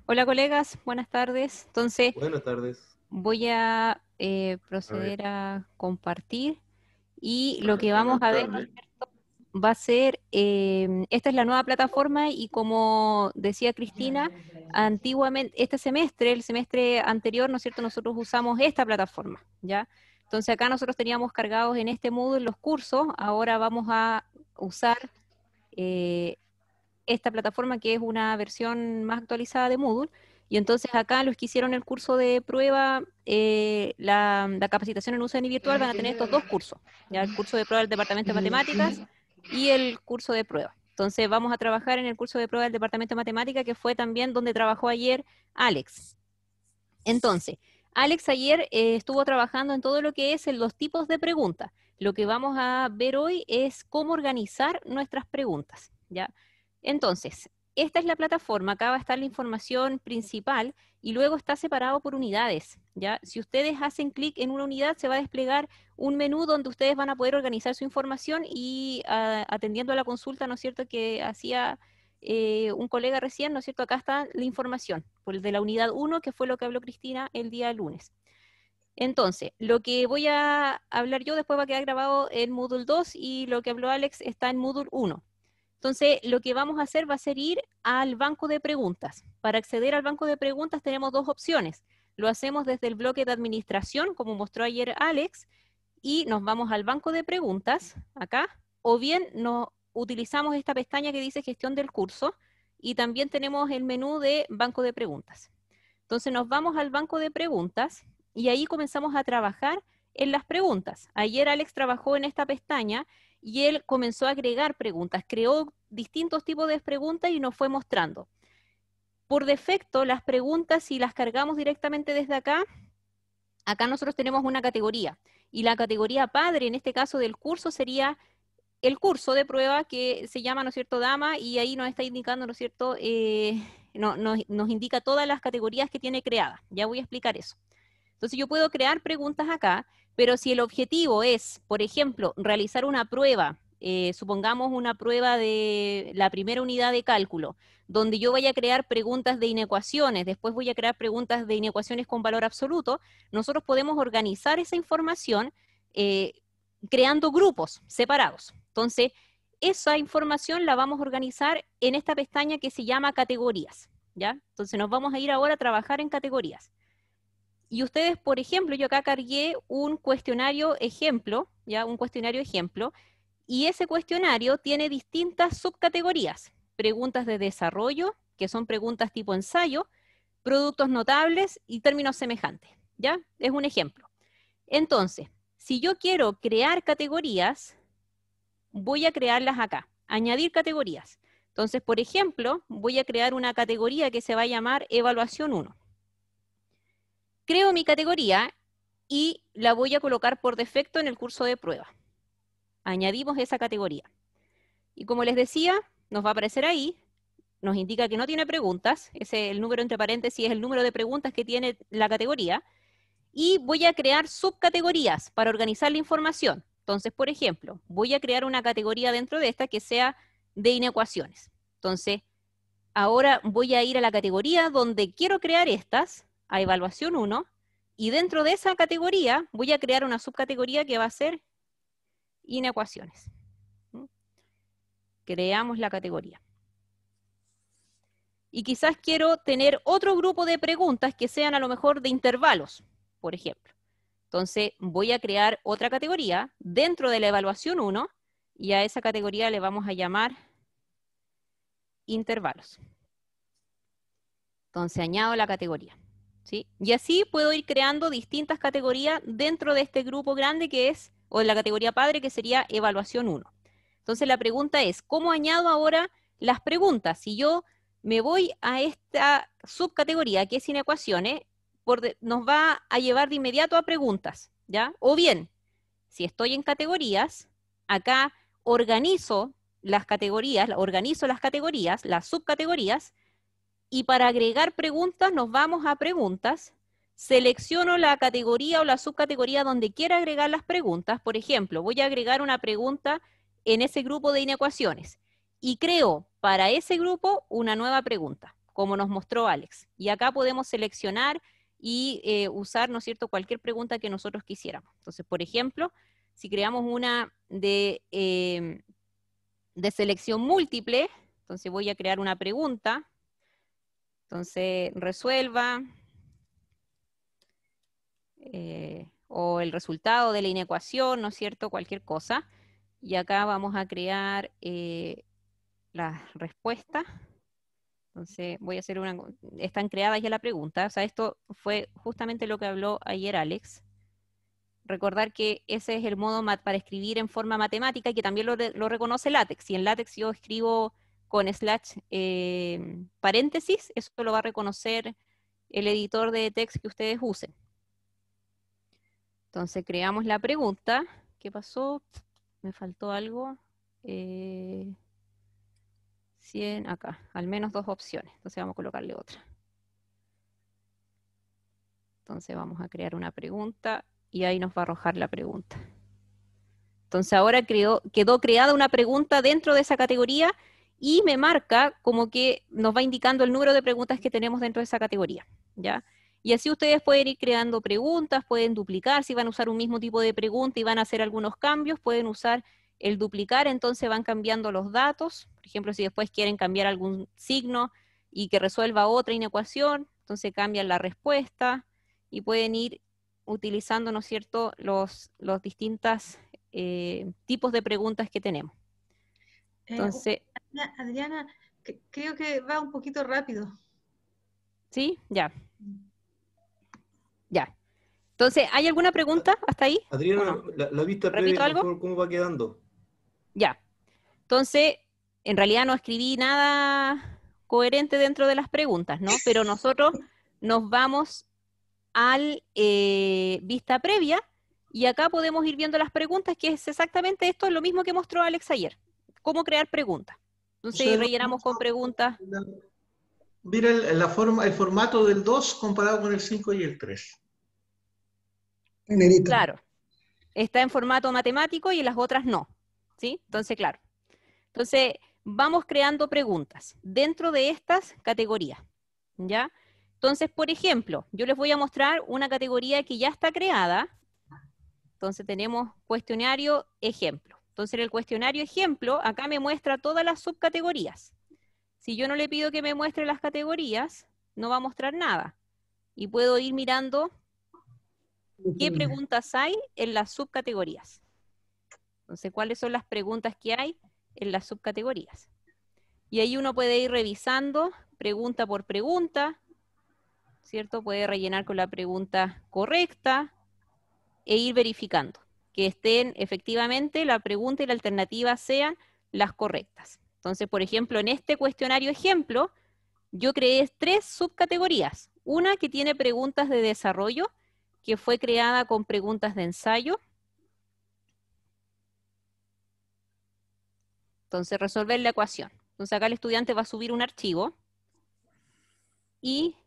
Hola colegas, buenas tardes. Entonces Buenas tardes. voy a A ver, proceder a compartir y lo para que vamos a ver, ¿no es adelantarme. cierto? Va a ser, esta es la nueva plataforma y como decía Cristina, antiguamente, este semestre, el semestre anterior, ¿no es cierto? Nosotros usamos esta plataforma, ¿ya? Entonces acá nosotros teníamos cargados en este Moodle los cursos, ahora vamos a usar eh, esta plataforma que es una versión más actualizada de Moodle. Y entonces acá los que hicieron el curso de prueba, la capacitación en uso de virtual van a tener estos dos cursos, ya el curso de prueba del Departamento de Matemáticas y el curso de prueba. Entonces vamos a trabajar en el curso de prueba del Departamento de Matemáticas, que fue también donde trabajó ayer Alex. Entonces, Alex ayer estuvo trabajando en todo lo que es en los tipos de preguntas. Lo que vamos a ver hoy es cómo organizar nuestras preguntas, ¿ya? Entonces, esta es la plataforma, acá va a estar la información principal y luego está separado por unidades, ¿ya? Si ustedes hacen clic en una unidad, se va a desplegar un menú donde ustedes van a poder organizar su información y atendiendo a la consulta, ¿no es cierto?, que hacía un colega recién, ¿no es cierto? Acá está la información, por el de la unidad uno, que fue lo que habló Cristina el día lunes. Entonces, lo que voy a hablar yo después va a quedar grabado en Moodle 2 y lo que habló Alex está en Moodle 1. Entonces, lo que vamos a hacer va a ser ir al banco de preguntas. Para acceder al banco de preguntas tenemos dos opciones. Lo hacemos desde el bloque de administración, como mostró ayer Alex, y nos vamos al banco de preguntas, acá, o bien no, utilizamos esta pestaña que dice gestión del curso y también tenemos el menú de banco de preguntas. Entonces nos vamos al banco de preguntas y ahí comenzamos a trabajar en las preguntas. Ayer Alex trabajó en esta pestaña y él comenzó a agregar preguntas, creó distintos tipos de preguntas y nos fue mostrando. Por defecto, las preguntas, si las cargamos directamente desde acá, acá nosotros tenemos una categoría y la categoría padre en este caso del curso sería el curso de prueba que se llama, ¿no es cierto?, Dama, y ahí nos está indicando, ¿no es cierto?, nos indica todas las categorías que tiene creadas. Ya voy a explicar eso. Entonces yo puedo crear preguntas acá, pero si el objetivo es, por ejemplo, realizar una prueba, supongamos una prueba de la primera unidad de cálculo, donde yo voy a crear preguntas de inecuaciones, después voy a crear preguntas de inecuaciones con valor absoluto, nosotros podemos organizar esa información eh, creando grupos separados. Entonces, esa información la vamos a organizar en esta pestaña que se llama categorías, ¿ya? Entonces nos vamos a ir ahora a trabajar en categorías. Y ustedes, por ejemplo, yo acá cargué un cuestionario ejemplo, ¿ya? Un cuestionario ejemplo, y ese cuestionario tiene distintas subcategorías. Preguntas de desarrollo, que son preguntas tipo ensayo, productos notables y términos semejantes, ¿ya? Es un ejemplo. Entonces, si yo quiero crear categorías, voy a crearlas acá. Añadir categorías. Entonces, por ejemplo, voy a crear una categoría que se va a llamar evaluación 1. Creo mi categoría y la voy a colocar por defecto en el curso de prueba. Añadimos esa categoría. Y como les decía, nos va a aparecer ahí, nos indica que no tiene preguntas, ese, el número entre paréntesis es el número de preguntas que tiene la categoría, y voy a crear subcategorías para organizar la información. Entonces, por ejemplo, voy a crear una categoría dentro de esta que sea de inecuaciones. Entonces, ahora voy a ir a la categoría donde quiero crear estas, a evaluación 1, y dentro de esa categoría voy a crear una subcategoría que va a ser inecuaciones. Creamos la categoría. Y quizás quiero tener otro grupo de preguntas que sean a lo mejor de intervalos, por ejemplo. Entonces voy a crear otra categoría dentro de la evaluación 1 y a esa categoría le vamos a llamar intervalos. Entonces añado la categoría, ¿sí? Y así puedo ir creando distintas categorías dentro de este grupo grande que es, o de la categoría padre que sería evaluación 1. Entonces la pregunta es, ¿cómo añado ahora las preguntas? Si yo me voy a esta subcategoría que es inecuaciones, nos va a llevar de inmediato a preguntas, ¿ya? O bien, si estoy en categorías, acá organizo las categorías, las subcategorías, y para agregar preguntas nos vamos a preguntas, selecciono la categoría o la subcategoría donde quiera agregar las preguntas. Por ejemplo, voy a agregar una pregunta en ese grupo de inecuaciones y creo para ese grupo una nueva pregunta. como nos mostró Alex. Y acá podemos seleccionar y usar, ¿no es cierto?, cualquier pregunta que nosotros quisiéramos. Entonces, por ejemplo, si creamos una de selección múltiple, entonces voy a crear una pregunta, entonces resuelva, o el resultado de la inecuación, ¿no es cierto?, cualquier cosa, y acá vamos a crear la respuesta. Entonces voy a hacer una, están creadas ya la pregunta, o sea, esto fue justamente lo que habló ayer Alex. Recordar que ese es el modo para escribir en forma matemática y que también lo reconoce LaTeX. Si en LaTeX yo escribo con slash paréntesis, eso lo va a reconocer el editor de text que ustedes usen. Entonces creamos la pregunta. ¿Qué pasó? Me faltó algo. 100 acá, al menos 2 opciones. Entonces vamos a colocarle otra. Entonces vamos a crear una pregunta y ahí nos va a arrojar la pregunta. Entonces ahora quedó creada una pregunta dentro de esa categoría y me marca como que nos va indicando el número de preguntas que tenemos dentro de esa categoría, ¿ya? Y así ustedes pueden ir creando preguntas, pueden duplicar, si van a usar un mismo tipo de pregunta y van a hacer algunos cambios, pueden usar el duplicar, entonces van cambiando los datos. Por ejemplo, si después quieren cambiar algún signo y que resuelva otra inecuación, entonces cambian la respuesta y pueden ir utilizando, ¿no es cierto?, los distintos tipos de preguntas que tenemos. Entonces, Adriana, creo que va un poquito rápido. ¿sí? Ya. Ya. Entonces, ¿hay alguna pregunta hasta ahí? ¿O Adriana, no? la vista ¿Repito previa, por algo? favor, ¿cómo va quedando? Ya. Entonces, en realidad no escribí nada coherente dentro de las preguntas, ¿no? Pero nosotros nos vamos al vista previa y acá podemos ir viendo las preguntas, que es exactamente esto, es lo mismo que mostró Alex ayer. Cómo crear preguntas. O Entonces, sea, rellenamos con preguntas. mira el formato del 2 comparado con el 5 y el 3. Negrito. Claro, está en formato matemático y en las otras no, ¿sí? Entonces, claro. Entonces, vamos creando preguntas dentro de estas categorías, ¿ya? Entonces, por ejemplo, yo les voy a mostrar una categoría que ya está creada. Entonces, tenemos cuestionario ejemplo. Entonces, en el cuestionario ejemplo, acá me muestra todas las subcategorías. Si yo no le pido que me muestre las categorías, no va a mostrar nada. Y puedo ir mirando qué preguntas hay en las subcategorías. Entonces, ¿cuáles son las preguntas que hay en las subcategorías? Y ahí uno puede ir revisando pregunta por pregunta, ¿cierto? Puede rellenar con la pregunta correcta e ir verificando que estén efectivamente la pregunta y la alternativa sean las correctas. Entonces, por ejemplo, en este cuestionario ejemplo, yo creé 3 subcategorías. Una que tiene preguntas de desarrollo, que fue creada con preguntas de ensayo. Entonces, resolver la ecuación. Entonces, acá el estudiante va a subir un archivo. Y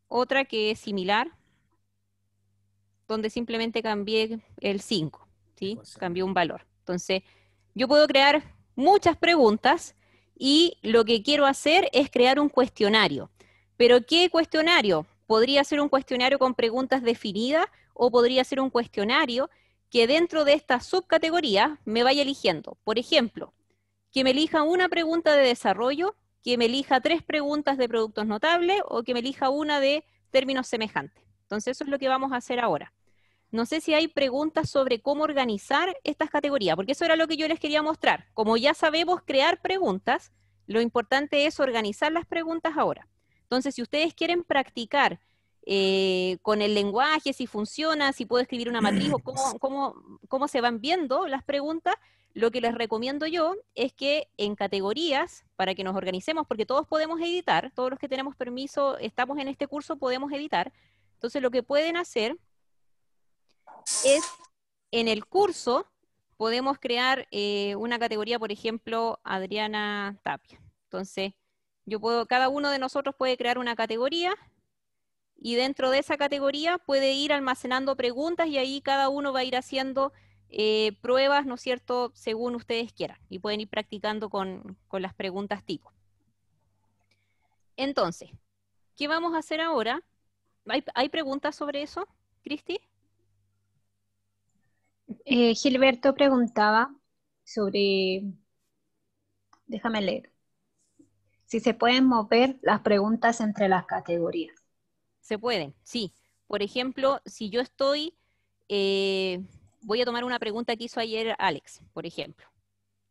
otra que es similar, donde simplemente cambié el 5, ¿sí? Cambié un valor. Entonces, yo puedo crear muchas preguntas y lo que quiero hacer es crear un cuestionario. ¿Pero qué cuestionario? Podría ser un cuestionario con preguntas definidas o podría ser un cuestionario que dentro de esta subcategoría me vaya eligiendo. Por ejemplo, que me elija una pregunta de desarrollo, que me elija 3 preguntas de productos notables o que me elija una de términos semejantes. Entonces eso es lo que vamos a hacer ahora. No sé si hay preguntas sobre cómo organizar estas categorías, porque eso era lo que yo les quería mostrar. Como ya sabemos crear preguntas, lo importante es organizar las preguntas ahora. Entonces, si ustedes quieren practicar con el lenguaje, si funciona, si puedo escribir una matriz o cómo se van viendo las preguntas, lo que les recomiendo yo es que en categorías, para que nos organicemos, porque todos podemos editar, todos los que tenemos permiso, estamos en este curso, podemos editar. Entonces, lo que pueden hacer es, en el curso, podemos crear una categoría, por ejemplo, Adriana Tapia. Entonces, cada uno de nosotros puede crear una categoría y dentro de esa categoría puede ir almacenando preguntas y ahí cada uno va a ir haciendo pruebas, ¿no es cierto?, según ustedes quieran. Y pueden ir practicando con las preguntas tipo. Entonces, ¿qué vamos a hacer ahora? ¿Hay preguntas sobre eso, Cristi? Gilberto preguntaba sobre, déjame leer, si se pueden mover las preguntas entre las categorías. Se pueden, sí. Por ejemplo, si yo estoy, voy a tomar una pregunta que hizo ayer Alex, por ejemplo.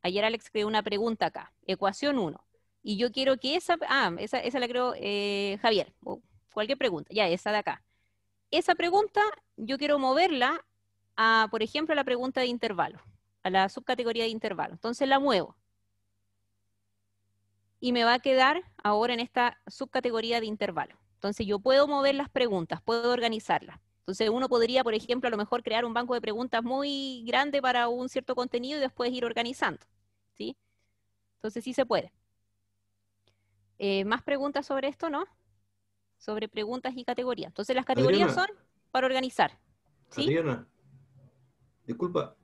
Ayer Alex creó una pregunta acá, ecuación 1. Y yo quiero que esa la creó Javier, o cualquier pregunta, ya, esa de acá. Esa pregunta yo quiero moverla a, por ejemplo, a la pregunta de intervalo, a la subcategoría de intervalo. Entonces la muevo. Y me va a quedar ahora en esta subcategoría de intervalo. Entonces yo puedo mover las preguntas, puedo organizarlas. Entonces uno podría, por ejemplo, a lo mejor crear un banco de preguntas muy grande para un cierto contenido y después ir organizando, ¿sí? Entonces sí se puede. ¿Más preguntas sobre esto, no? Sobre preguntas y categorías. Entonces las categorías Adriana, son para organizar, ¿sí? Adriana, disculpa,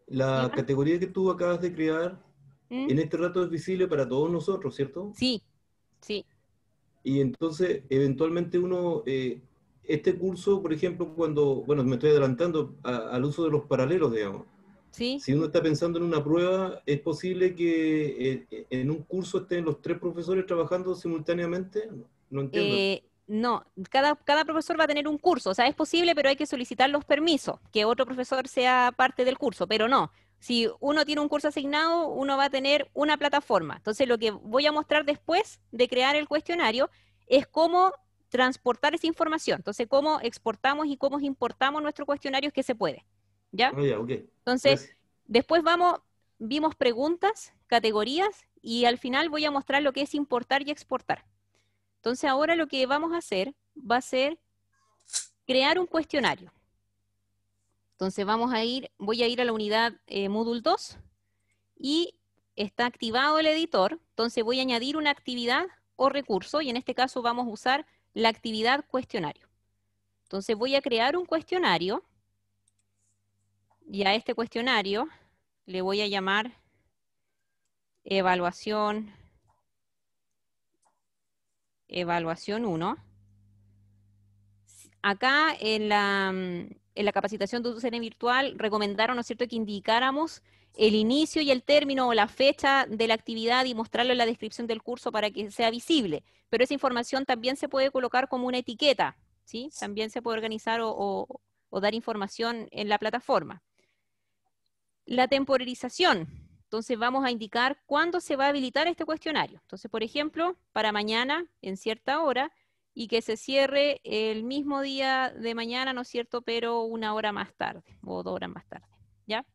la Dígame. categoría que tú acabas de crear ¿Mm? en este rato es visible para todos nosotros, ¿cierto? Sí, sí. Y entonces, eventualmente uno, este curso, por ejemplo, cuando, bueno, me estoy adelantando al uso de los paralelos, digamos. Sí. Si uno está pensando en una prueba, ¿es posible que en un curso estén los 3 profesores trabajando simultáneamente? No entiendo. No, cada profesor va a tener un curso, o sea, es posible, pero hay que solicitar los permisos, que otro profesor sea parte del curso, pero no. Si uno tiene un curso asignado, uno va a tener una plataforma. Entonces, lo que voy a mostrar después de crear el cuestionario es cómo transportar esa información. Entonces, cómo exportamos y cómo importamos nuestro cuestionario, que se puede. ¿Ya? Ah, ya, ok. Entonces, Gracias. después vimos preguntas, categorías, y al final voy a mostrar lo que es importar y exportar. Entonces ahora lo que vamos a hacer va a ser crear un cuestionario. Entonces voy a ir a la unidad Moodle 2 y está activado el editor. Entonces voy a añadir una actividad o recurso y en este caso vamos a usar la actividad cuestionario. Entonces voy a crear un cuestionario y a este cuestionario le voy a llamar evaluación 1. Acá en la capacitación de UCN virtual recomendaron, ¿no es cierto?, que indicáramos el inicio y el término o la fecha de la actividad y mostrarlo en la descripción del curso para que sea visible. Pero esa información también se puede colocar como una etiqueta, ¿sí? También se puede organizar o dar información en la plataforma. La temporalización. Entonces vamos a indicar cuándo se va a habilitar este cuestionario. Entonces, por ejemplo, para mañana, en cierta hora, y que se cierre el mismo día de mañana, ¿no es cierto?, pero 1 hora más tarde, o 2 horas más tarde, ¿ya?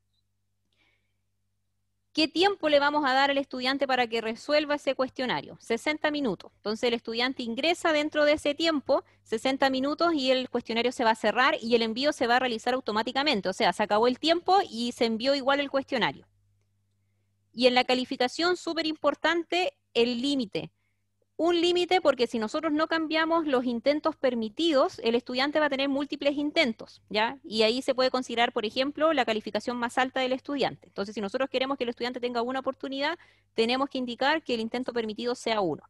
¿Qué tiempo le vamos a dar al estudiante para que resuelva ese cuestionario? 60 minutos. Entonces el estudiante ingresa dentro de ese tiempo, 60 minutos, y el cuestionario se va a cerrar y el envío se va a realizar automáticamente. O sea, se acabó el tiempo y se envió igual el cuestionario. Y en la calificación, súper importante, el límite. Un límite porque si nosotros no cambiamos los intentos permitidos, el estudiante va a tener múltiples intentos, ¿ya? Y ahí se puede considerar, por ejemplo, la calificación más alta del estudiante. Entonces, si nosotros queremos que el estudiante tenga una oportunidad, tenemos que indicar que el intento permitido sea 1.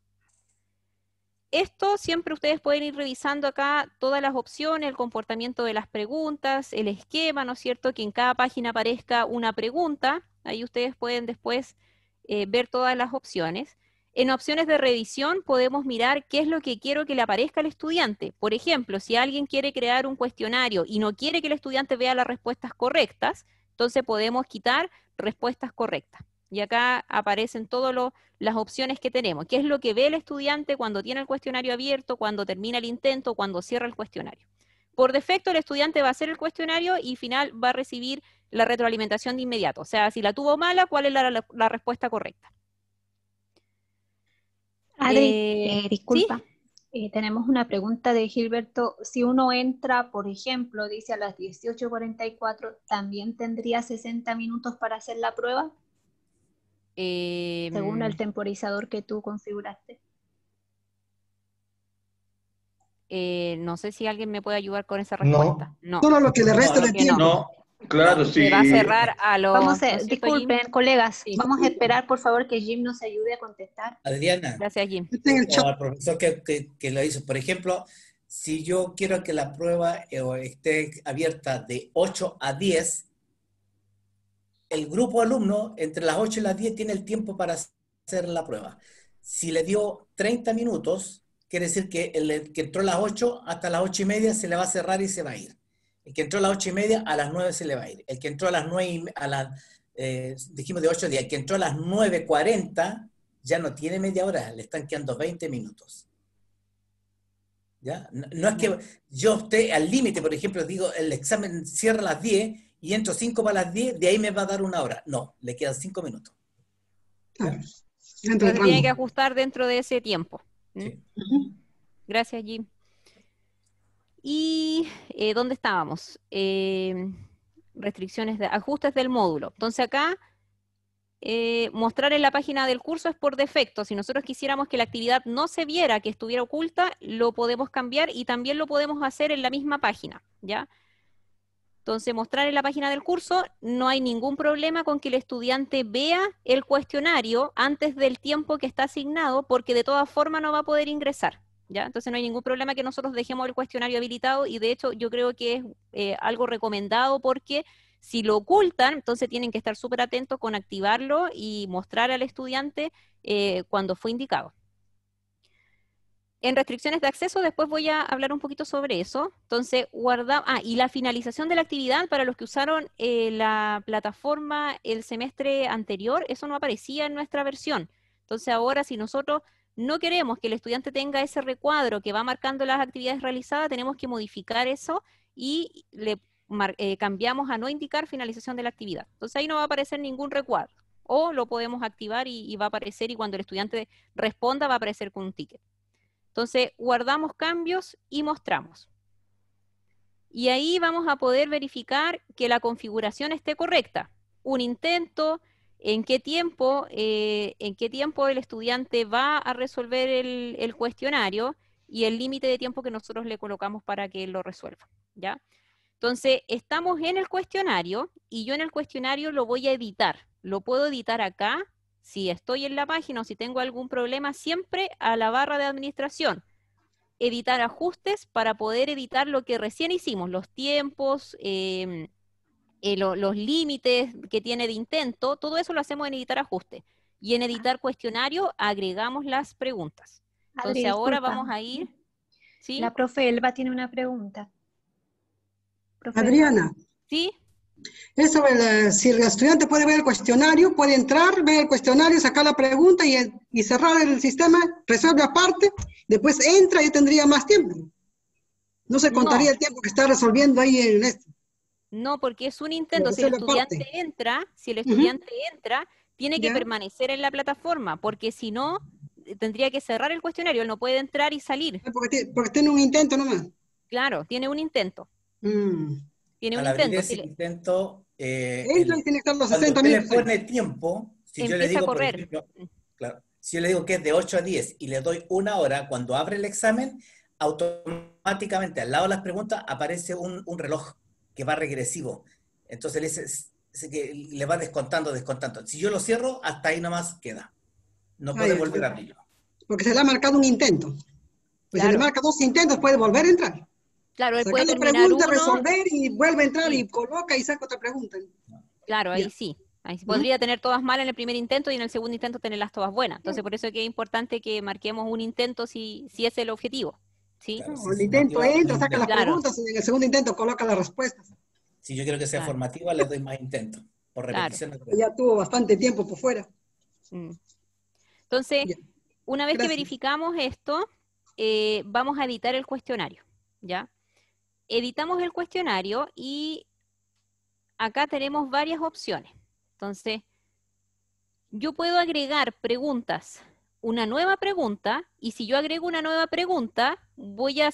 Esto siempre ustedes pueden ir revisando acá todas las opciones, el comportamiento de las preguntas, el esquema, ¿no es cierto? Que en cada página aparezca una pregunta. Ahí ustedes pueden después ver todas las opciones. En opciones de revisión podemos mirar qué es lo que quiero que le aparezca al estudiante. Por ejemplo, si alguien quiere crear un cuestionario y no quiere que el estudiante vea las respuestas correctas, entonces podemos quitar respuestas correctas. Y acá aparecen todas las opciones que tenemos. ¿Qué es lo que ve el estudiante cuando tiene el cuestionario abierto, cuando termina el intento, cuando cierra el cuestionario? Por defecto, el estudiante va a hacer el cuestionario y al final va a recibir la retroalimentación de inmediato. O sea, si la tuvo mala, ¿cuál es la respuesta correcta? Adri, ¿Sí? disculpa, tenemos una pregunta de Gilberto. Si uno entra, por ejemplo, dice a las 18:44, ¿también tendría 60 minutos para hacer la prueba? Según el temporizador que tú configuraste. No sé si alguien me puede ayudar con esa respuesta. No, Solo lo que le yo resta creo de que no. tiempo. Claro, Se va a sí. cerrar a los... Vamos ¿no a, es cierto, Jim? disculpen, colegas, Sí. vamos a esperar, por favor, que Jim nos ayude a contestar. Adriana, Gracias, Jim. o al profesor que lo hizo. Por ejemplo, si yo quiero que la prueba esté abierta de 8 a 10, el grupo alumno entre las 8 y las 10 tiene el tiempo para hacer la prueba. Si le dio 30 minutos, quiere decir que el que entró a las 8 hasta las 8 y media se le va a cerrar y se va a ir. El que entró a las 8 y media a las 9 se le va a ir. El que entró a las 9, dijimos de 8 a 10, el que entró a las 9:40 ya no tiene media hora, le están quedando 20 minutos. ¿Ya? No es que yo esté al límite, por ejemplo, digo, el examen cierra a las 10 y entro 5 para las 10, de ahí me va a dar una hora. No, le quedan 5 minutos. Claro. Entonces tiene que ajustar dentro de ese tiempo. Sí. Gracias, Jim. ¿Y dónde estábamos? Restricciones de ajustes del módulo. Entonces acá, mostrar en la página del curso es por defecto. Si nosotros quisiéramos que la actividad no se viera, que estuviera oculta, lo podemos cambiar y también lo podemos hacer en la misma página, ¿ya? Entonces, mostrar en la página del curso, no hay ningún problema con que el estudiante vea el cuestionario antes del tiempo que está asignado, porque de todas formas no va a poder ingresar, ¿ya? Entonces no hay ningún problema que nosotros dejemos el cuestionario habilitado, y de hecho yo creo que es algo recomendado, porque si lo ocultan, entonces tienen que estar súper atentos con activarlo y mostrar al estudiante cuando fue indicado. En restricciones de acceso, después voy a hablar un poquito sobre eso. Entonces, y la finalización de la actividad para los que usaron la plataforma el semestre anterior, eso no aparecía en nuestra versión. Entonces, ahora si nosotros no queremos que el estudiante tenga ese recuadro que va marcando las actividades realizadas, tenemos que modificar eso y le cambiamos a no indicar finalización de la actividad. Entonces, ahí no va a aparecer ningún recuadro. O lo podemos activar y va a aparecer, y cuando el estudiante responda va a aparecer con un ticket. Entonces, guardamos cambios y mostramos. Y ahí vamos a poder verificar que la configuración esté correcta. Un intento, en qué tiempo el estudiante va a resolver el cuestionario, y el límite de tiempo que nosotros le colocamos para que él lo resuelva, ¿ya? Entonces, estamos en el cuestionario, y yo en el cuestionario lo voy a editar. Lo puedo editar acá. Si estoy en la página o si tengo algún problema, siempre a la barra de administración, editar ajustes, para poder editar lo que recién hicimos, los tiempos, los límites que tiene de intento, todo eso lo hacemos en editar ajustes. Y en editar cuestionario agregamos las preguntas. Entonces Adri, ahora disculpa. vamos a ir... ¿Sí? La profe Elba tiene una pregunta. Profe Adriana, ¿Sí? es sobre si el estudiante puede ver el cuestionario, puede entrar, ver el cuestionario, sacar la pregunta y cerrar el sistema, resuelve aparte, después entra y tendría más tiempo. No se contaría No. el tiempo que está resolviendo ahí en esto. No, porque es un intento. Lo Si el resuelve estudiante aparte. entra, tiene que Ya. permanecer en la plataforma, porque si no, tendría que cerrar el cuestionario. Él no puede entrar y salir. Porque tiene un intento nomás. Claro, tiene un intento. Tiene un Al abrir intento. ese intento, Entra y tiene que estar los cuando 60 usted le minutos. pone tiempo, si yo le Empieza a digo, por correr. ejemplo, claro, si yo le digo que es de 8 a 10 y le doy una hora, cuando abre el examen, automáticamente al lado de las preguntas aparece un reloj que va regresivo. Entonces le va descontando. Si yo lo cierro, hasta ahí nomás queda. No puede volver a abrirlo. Porque se le ha marcado un intento. Pues Claro. se le marca 2 intentos, puede volver a entrar. Claro, él Sacar puede la terminar pregunta, uno. resolver y vuelve a entrar Sí. y coloca y saca otra pregunta. Claro, ahí Ya. sí. Ahí sí. Podría tener todas mal en el primer intento y en el segundo intento tenerlas todas buenas. Entonces, por eso es que es importante que marquemos un intento si es el objetivo. ¿Sí? Claro, No, el intento entra, saca las Claro. preguntas y en el segundo intento coloca las respuestas. Si yo quiero que sea Claro. formativa, le doy más intentos. Por repetición. Ya tuvo bastante tiempo por fuera. Entonces, Ya. una vez que Gracias. verificamos esto, vamos a editar el cuestionario, ¿ya? Editamos el cuestionario y acá tenemos varias opciones. Entonces, yo puedo agregar preguntas, una nueva pregunta, y si yo agrego una nueva pregunta, voy a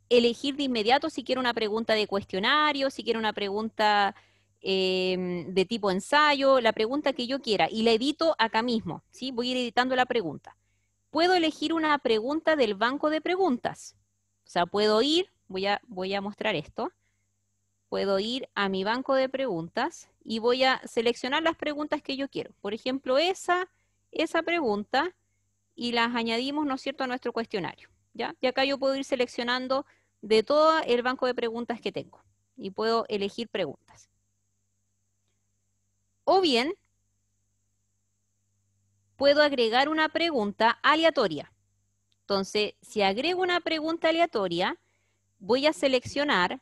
elegir de inmediato si quiero una pregunta de cuestionario, si quiero una pregunta de tipo ensayo, la pregunta que yo quiera, y la edito acá mismo, ¿sí? Voy a ir editando la pregunta. Puedo elegir una pregunta del banco de preguntas. O sea, puedo ir, voy a mostrar esto. puedo ir a mi banco de preguntas y voy a seleccionar las preguntas que yo quiero. Por ejemplo, esa pregunta, y las añadimos, ¿no es cierto?, a nuestro cuestionario, ¿ya? Y acá yo puedo ir seleccionando de todo el banco de preguntas que tengo y puedo elegir preguntas. O bien, puedo agregar una pregunta aleatoria. Entonces, si agrego una pregunta aleatoria, voy a seleccionar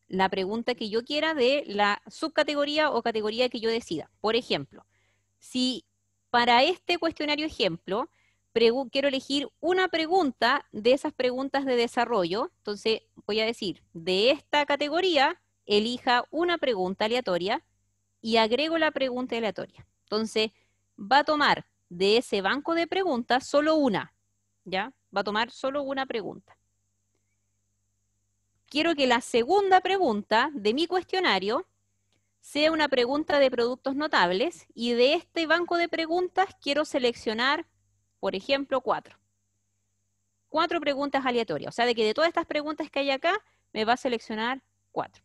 la pregunta que yo quiera de la subcategoría o categoría que yo decida. Por ejemplo, si para este cuestionario ejemplo quiero elegir una pregunta de esas preguntas de desarrollo, entonces voy a decir, de esta categoría, elija una pregunta aleatoria y agrego la pregunta aleatoria. Entonces, va a tomar de ese banco de preguntas solo una, ¿ya? Va a tomar solo una pregunta. Quiero que la segunda pregunta de mi cuestionario sea una pregunta de productos notables y de este banco de preguntas quiero seleccionar, por ejemplo, 4. 4 preguntas aleatorias. O sea, de que de todas estas preguntas que hay acá, me va a seleccionar 4.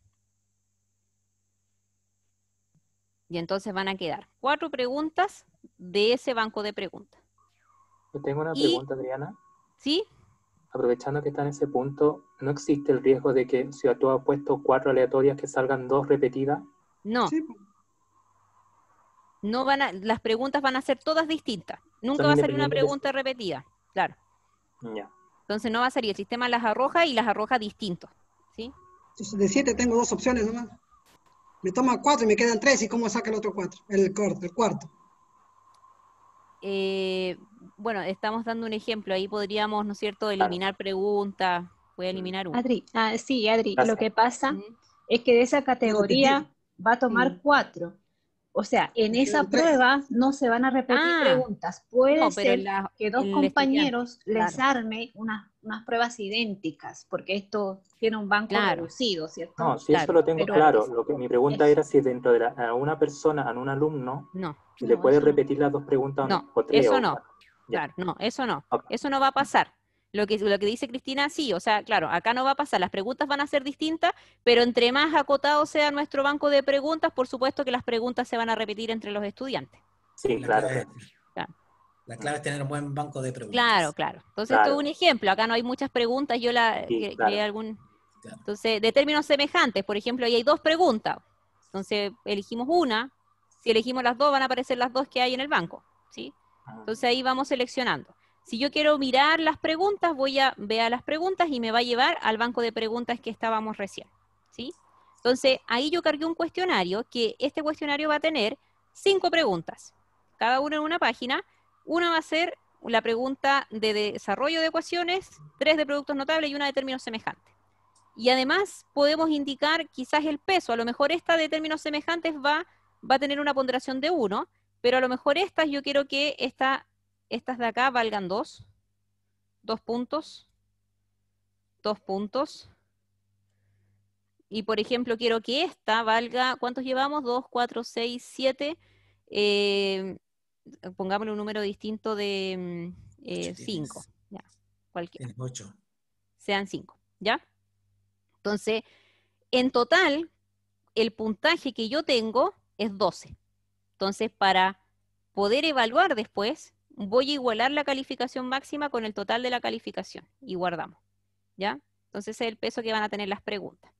Y entonces van a quedar 4 preguntas de ese banco de preguntas. Yo tengo una pregunta, Adriana. ¿Sí? Aprovechando que está en ese punto, ¿no existe el riesgo de que si tú has puesto 4 aleatorias que salgan 2 repetidas? No. Sí. No las preguntas van a ser todas distintas. Nunca Son va a salir una independientes. pregunta repetida. Claro. Ya. Entonces no va a salir. El sistema las arroja y las arroja distintos. ¿Sí? Entonces, de 7 tengo 2 opciones nomás. Me toma 4 y me quedan 3. ¿Y cómo saca el otro 4? El cuarto. Bueno, estamos dando un ejemplo. Ahí podríamos, ¿no es cierto?, eliminar preguntas. Voy a eliminar una. Adri, sí, Adri, Gracias. lo que pasa ¿Mm? es que de esa categoría va a tomar 4. O sea, en Me esa quedan 3. prueba no se van a repetir preguntas. Puede no, pero ser que 2 el compañeros estudiante, les claro. arme unas pruebas idénticas, porque esto tiene un banco Claro. reducido, ¿cierto? No, si eso Claro, lo tengo pero claro. Mi pregunta eso. era si dentro de a una persona, a un alumno, No, si le no, puede eso no. repetir las 2 preguntas No, o 3 eso o no. 4. Ya. Claro, no, eso no. Ok. Eso no va a pasar. Lo que dice Cristina, sí, o sea, claro, acá no va a pasar. Las preguntas van a ser distintas, pero entre más acotado sea nuestro banco de preguntas, por supuesto que las preguntas se van a repetir entre los estudiantes. Sí, La claro. clave, Claro. la clave es tener un buen banco de preguntas. Claro, claro. Entonces, Claro. esto es un ejemplo. Acá no hay muchas preguntas. Yo Sí, creé claro. Claro. Entonces, de términos semejantes, por ejemplo, ahí hay 2 preguntas. Entonces, elegimos una. Si elegimos las 2, van a aparecer las 2 que hay en el banco, ¿sí? Entonces, ahí vamos seleccionando. Si yo quiero mirar las preguntas, voy a ver las preguntas y me va a llevar al banco de preguntas que estábamos recién, ¿sí? Entonces, ahí yo cargué un cuestionario, que este cuestionario va a tener 5 preguntas, cada una en una página. Una va a ser la pregunta de desarrollo de ecuaciones, 3 de productos notables y una de términos semejantes. Y además podemos indicar quizás el peso. A lo mejor esta de términos semejantes va a tener una ponderación de 1, pero a lo mejor estas yo quiero que estas de acá valgan 2. 2 puntos. 2 puntos. Y por ejemplo, quiero que esta valga, ¿cuántos llevamos? 2, 4, 6, 7. Pongámosle un número distinto de 5. Ya, cualquiera. Tienes 8. Sean 5, ¿ya? Entonces, en total, el puntaje que yo tengo es 12. Entonces, para poder evaluar después, voy a igualar la calificación máxima con el total de la calificación y guardamos, ¿ya? Entonces, ese es el peso que van a tener las preguntas.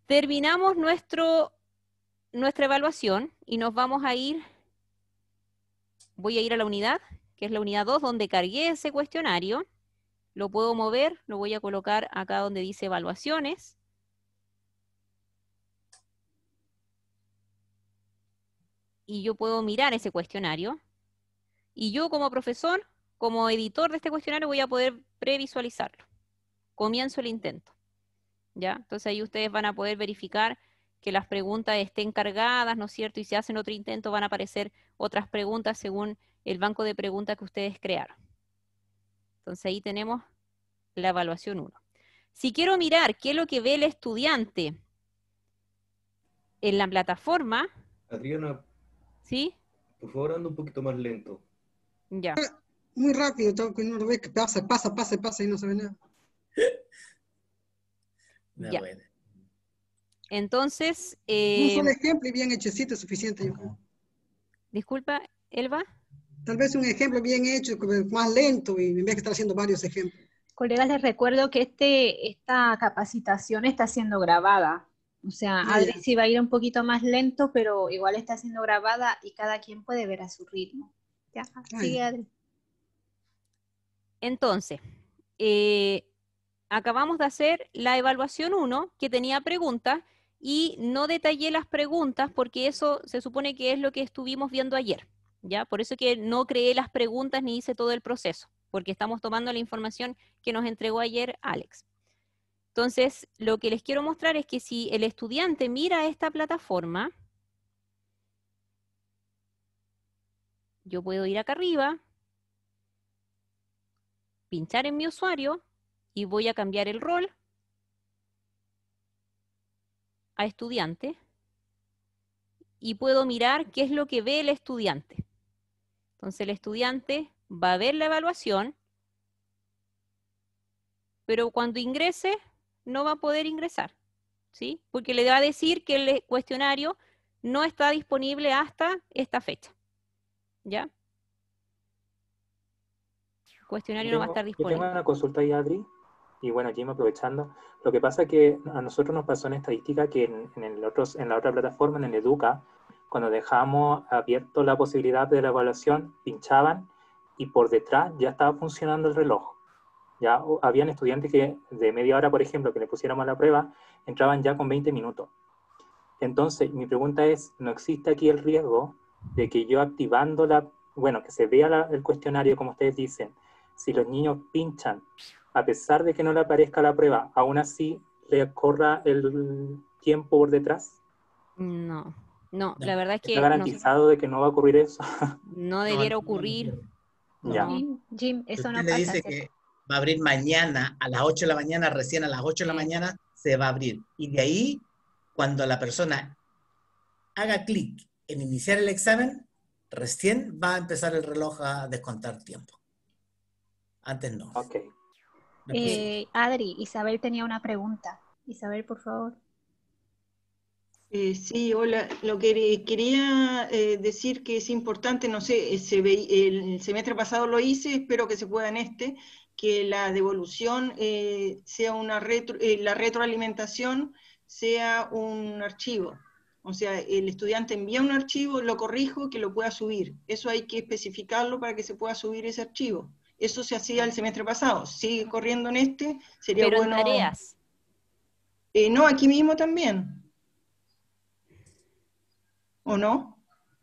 Terminamos nuestra evaluación y nos vamos a ir, voy a ir a la unidad, que es la unidad 2, donde cargué ese cuestionario. Lo puedo mover, lo voy a colocar acá donde dice evaluaciones. Y yo puedo mirar ese cuestionario. Y yo como profesor, como editor de este cuestionario, voy a poder previsualizarlo. Comienzo el intento, ¿ya? Entonces ahí ustedes van a poder verificar que las preguntas estén cargadas, ¿no es cierto? Y si hacen otro intento van a aparecer otras preguntas según el banco de preguntas que ustedes crearon. Entonces ahí tenemos la evaluación 1. Si quiero mirar qué es lo que ve el estudiante en la plataforma... Adriana, ¿sí? por favor anda un poquito más lento. Ya. Muy rápido, tengo que uno lo ve que pasa y no se ve nada. Ya. Entonces, Un solo ejemplo y bien hechecito es suficiente, yo creo. disculpa, Elba. Tal vez un ejemplo bien hecho, como más lento, y en vez de estar haciendo varios ejemplos. Colegas, les recuerdo que esta capacitación está siendo grabada. O sea, Adri sí va a ir un poquito más lento, pero igual está siendo grabada y cada quien puede ver a su ritmo. Ya, sigue Adri. Entonces, acabamos de hacer la evaluación 1, que tenía preguntas, y no detallé las preguntas porque eso se supone que es lo que estuvimos viendo ayer, ¿ya? Por eso que no creé las preguntas ni hice todo el proceso, porque estamos tomando la información que nos entregó ayer Alex. Entonces, lo que les quiero mostrar es que si el estudiante mira esta plataforma, yo puedo ir acá arriba, pinchar en mi usuario y voy a cambiar el rol a estudiante y puedo mirar qué es lo que ve el estudiante. Entonces el estudiante va a ver la evaluación, pero cuando ingrese no va a poder ingresar, ¿sí? Porque le va a decir que el cuestionario no está disponible hasta esta fecha, ¿ya? El cuestionario no va a estar Yo disponible. tengo una consulta ahí, Adri, y bueno, Jim, aprovechando. Lo que pasa es que a nosotros nos pasó en estadística que en la otra plataforma, en el Educa, cuando dejamos abierto la posibilidad de la evaluación, pinchaban y por detrás ya estaba funcionando el reloj. Ya habían estudiantes que de media hora, por ejemplo, que le pusiéramos la prueba, entraban ya con 20 minutos. Entonces, mi pregunta es, ¿no existe aquí el riesgo de que yo activando que se vea el cuestionario, como ustedes dicen, si los niños pinchan, a pesar de que no le aparezca la prueba, aún así le corra el tiempo por detrás? No, la verdad es que ¿Está garantizado de que no va a ocurrir eso? no debiera ocurrir. Ya. Jim, eso no Usted le pasa. dice que va a abrir mañana a las 8 de la mañana, recién a las 8 de la mañana se va a abrir. Y de ahí, cuando la persona haga clic en iniciar el examen, recién va a empezar el reloj a descontar tiempo. Antes no. Ok. Adri, Isabel tenía una pregunta. Isabel, por favor. Sí, hola. Lo que quería decir que es importante, no sé, el semestre pasado lo hice, espero que se pueda en este, que la devolución sea la retroalimentación sea un archivo. O sea, el estudiante envía un archivo, lo corrijo, que lo pueda subir. Eso hay que especificarlo para que se pueda subir ese archivo. Eso se hacía el semestre pasado. Sigue corriendo en este, sería pero bueno. En tareas. No, aquí mismo también. ¿O no?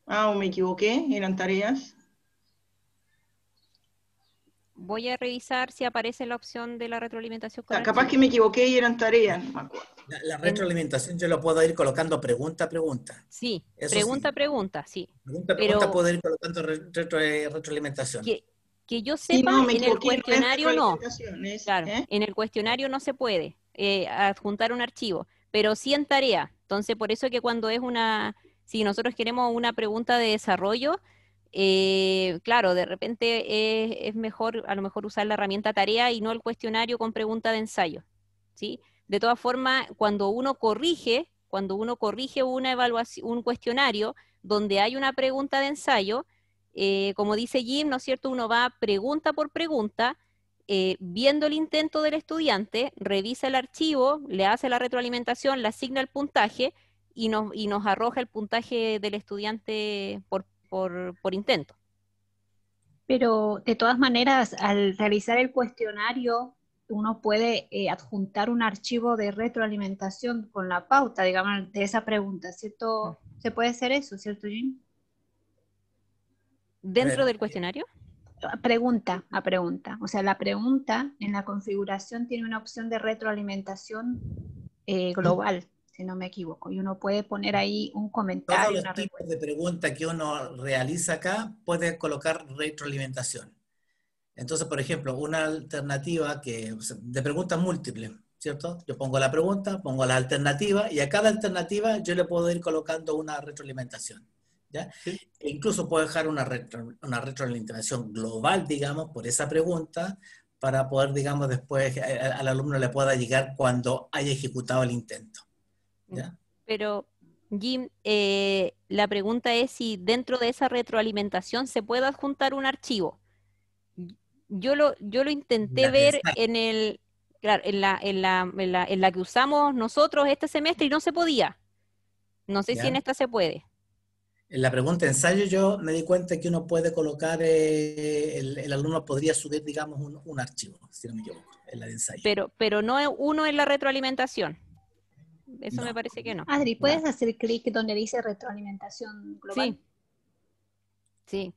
¿O me equivoqué? ¿Eran tareas? Voy a revisar si aparece la opción de la retroalimentación con Capaz archivo. que me equivoqué y eran tareas, no me acuerdo. La retroalimentación yo lo puedo ir colocando pregunta a pregunta. Sí, Eso pregunta sí. a pregunta, sí. Pregunta a pregunta puedo ir colocando retroalimentación. Que yo Sí, sepa, no, me en el equivoqué, cuestionario no. Claro, ¿eh? en el cuestionario no se puede adjuntar un archivo, pero sí en tarea. Entonces, por eso que cuando es si nosotros queremos una pregunta de desarrollo, claro, de repente es mejor a lo mejor usar la herramienta tarea y no el cuestionario con pregunta de ensayo, ¿sí? De todas formas, cuando uno corrige una evaluación, un cuestionario donde hay una pregunta de ensayo, como dice Jim, ¿no es cierto? Uno va pregunta por pregunta, viendo el intento del estudiante, revisa el archivo, le hace la retroalimentación, le asigna el puntaje y nos arroja el puntaje del estudiante por intento. Pero de todas maneras, al realizar el cuestionario, uno puede adjuntar un archivo de retroalimentación con la pauta, digamos, de esa pregunta, ¿cierto? ¿Se puede hacer eso, cierto, Jim? ¿Dentro del cuestionario? Pregunta a pregunta. O sea, la pregunta en la configuración tiene una opción de retroalimentación global, si no me equivoco, y uno puede poner ahí un comentario. Todos los tipos de preguntas que uno realiza acá puede colocar retroalimentación. Entonces, por ejemplo, una alternativa de preguntas múltiples, ¿cierto? Yo pongo la pregunta, pongo la alternativa y a cada alternativa yo le puedo ir colocando una retroalimentación, ¿ya? Sí. E incluso puedo dejar una retroalimentación global, digamos, por esa pregunta para poder, digamos, después al alumno le pueda llegar cuando haya ejecutado el intento. ¿Ya? Pero, Jim, la pregunta es si dentro de esa retroalimentación se puede adjuntar un archivo. Yo lo intenté La de ver ensayo. claro, en la que usamos nosotros este semestre y no se podía. No sé si en ¿Ya? esta se puede. En la pregunta de ensayo yo me di cuenta que uno puede colocar, el alumno podría subir, digamos, un archivo, si no me equivoco, en la de ensayo. Pero no uno en la retroalimentación. Eso me No. parece que no. Adri, Ya. ¿puedes hacer clic donde dice retroalimentación global? Sí, sí.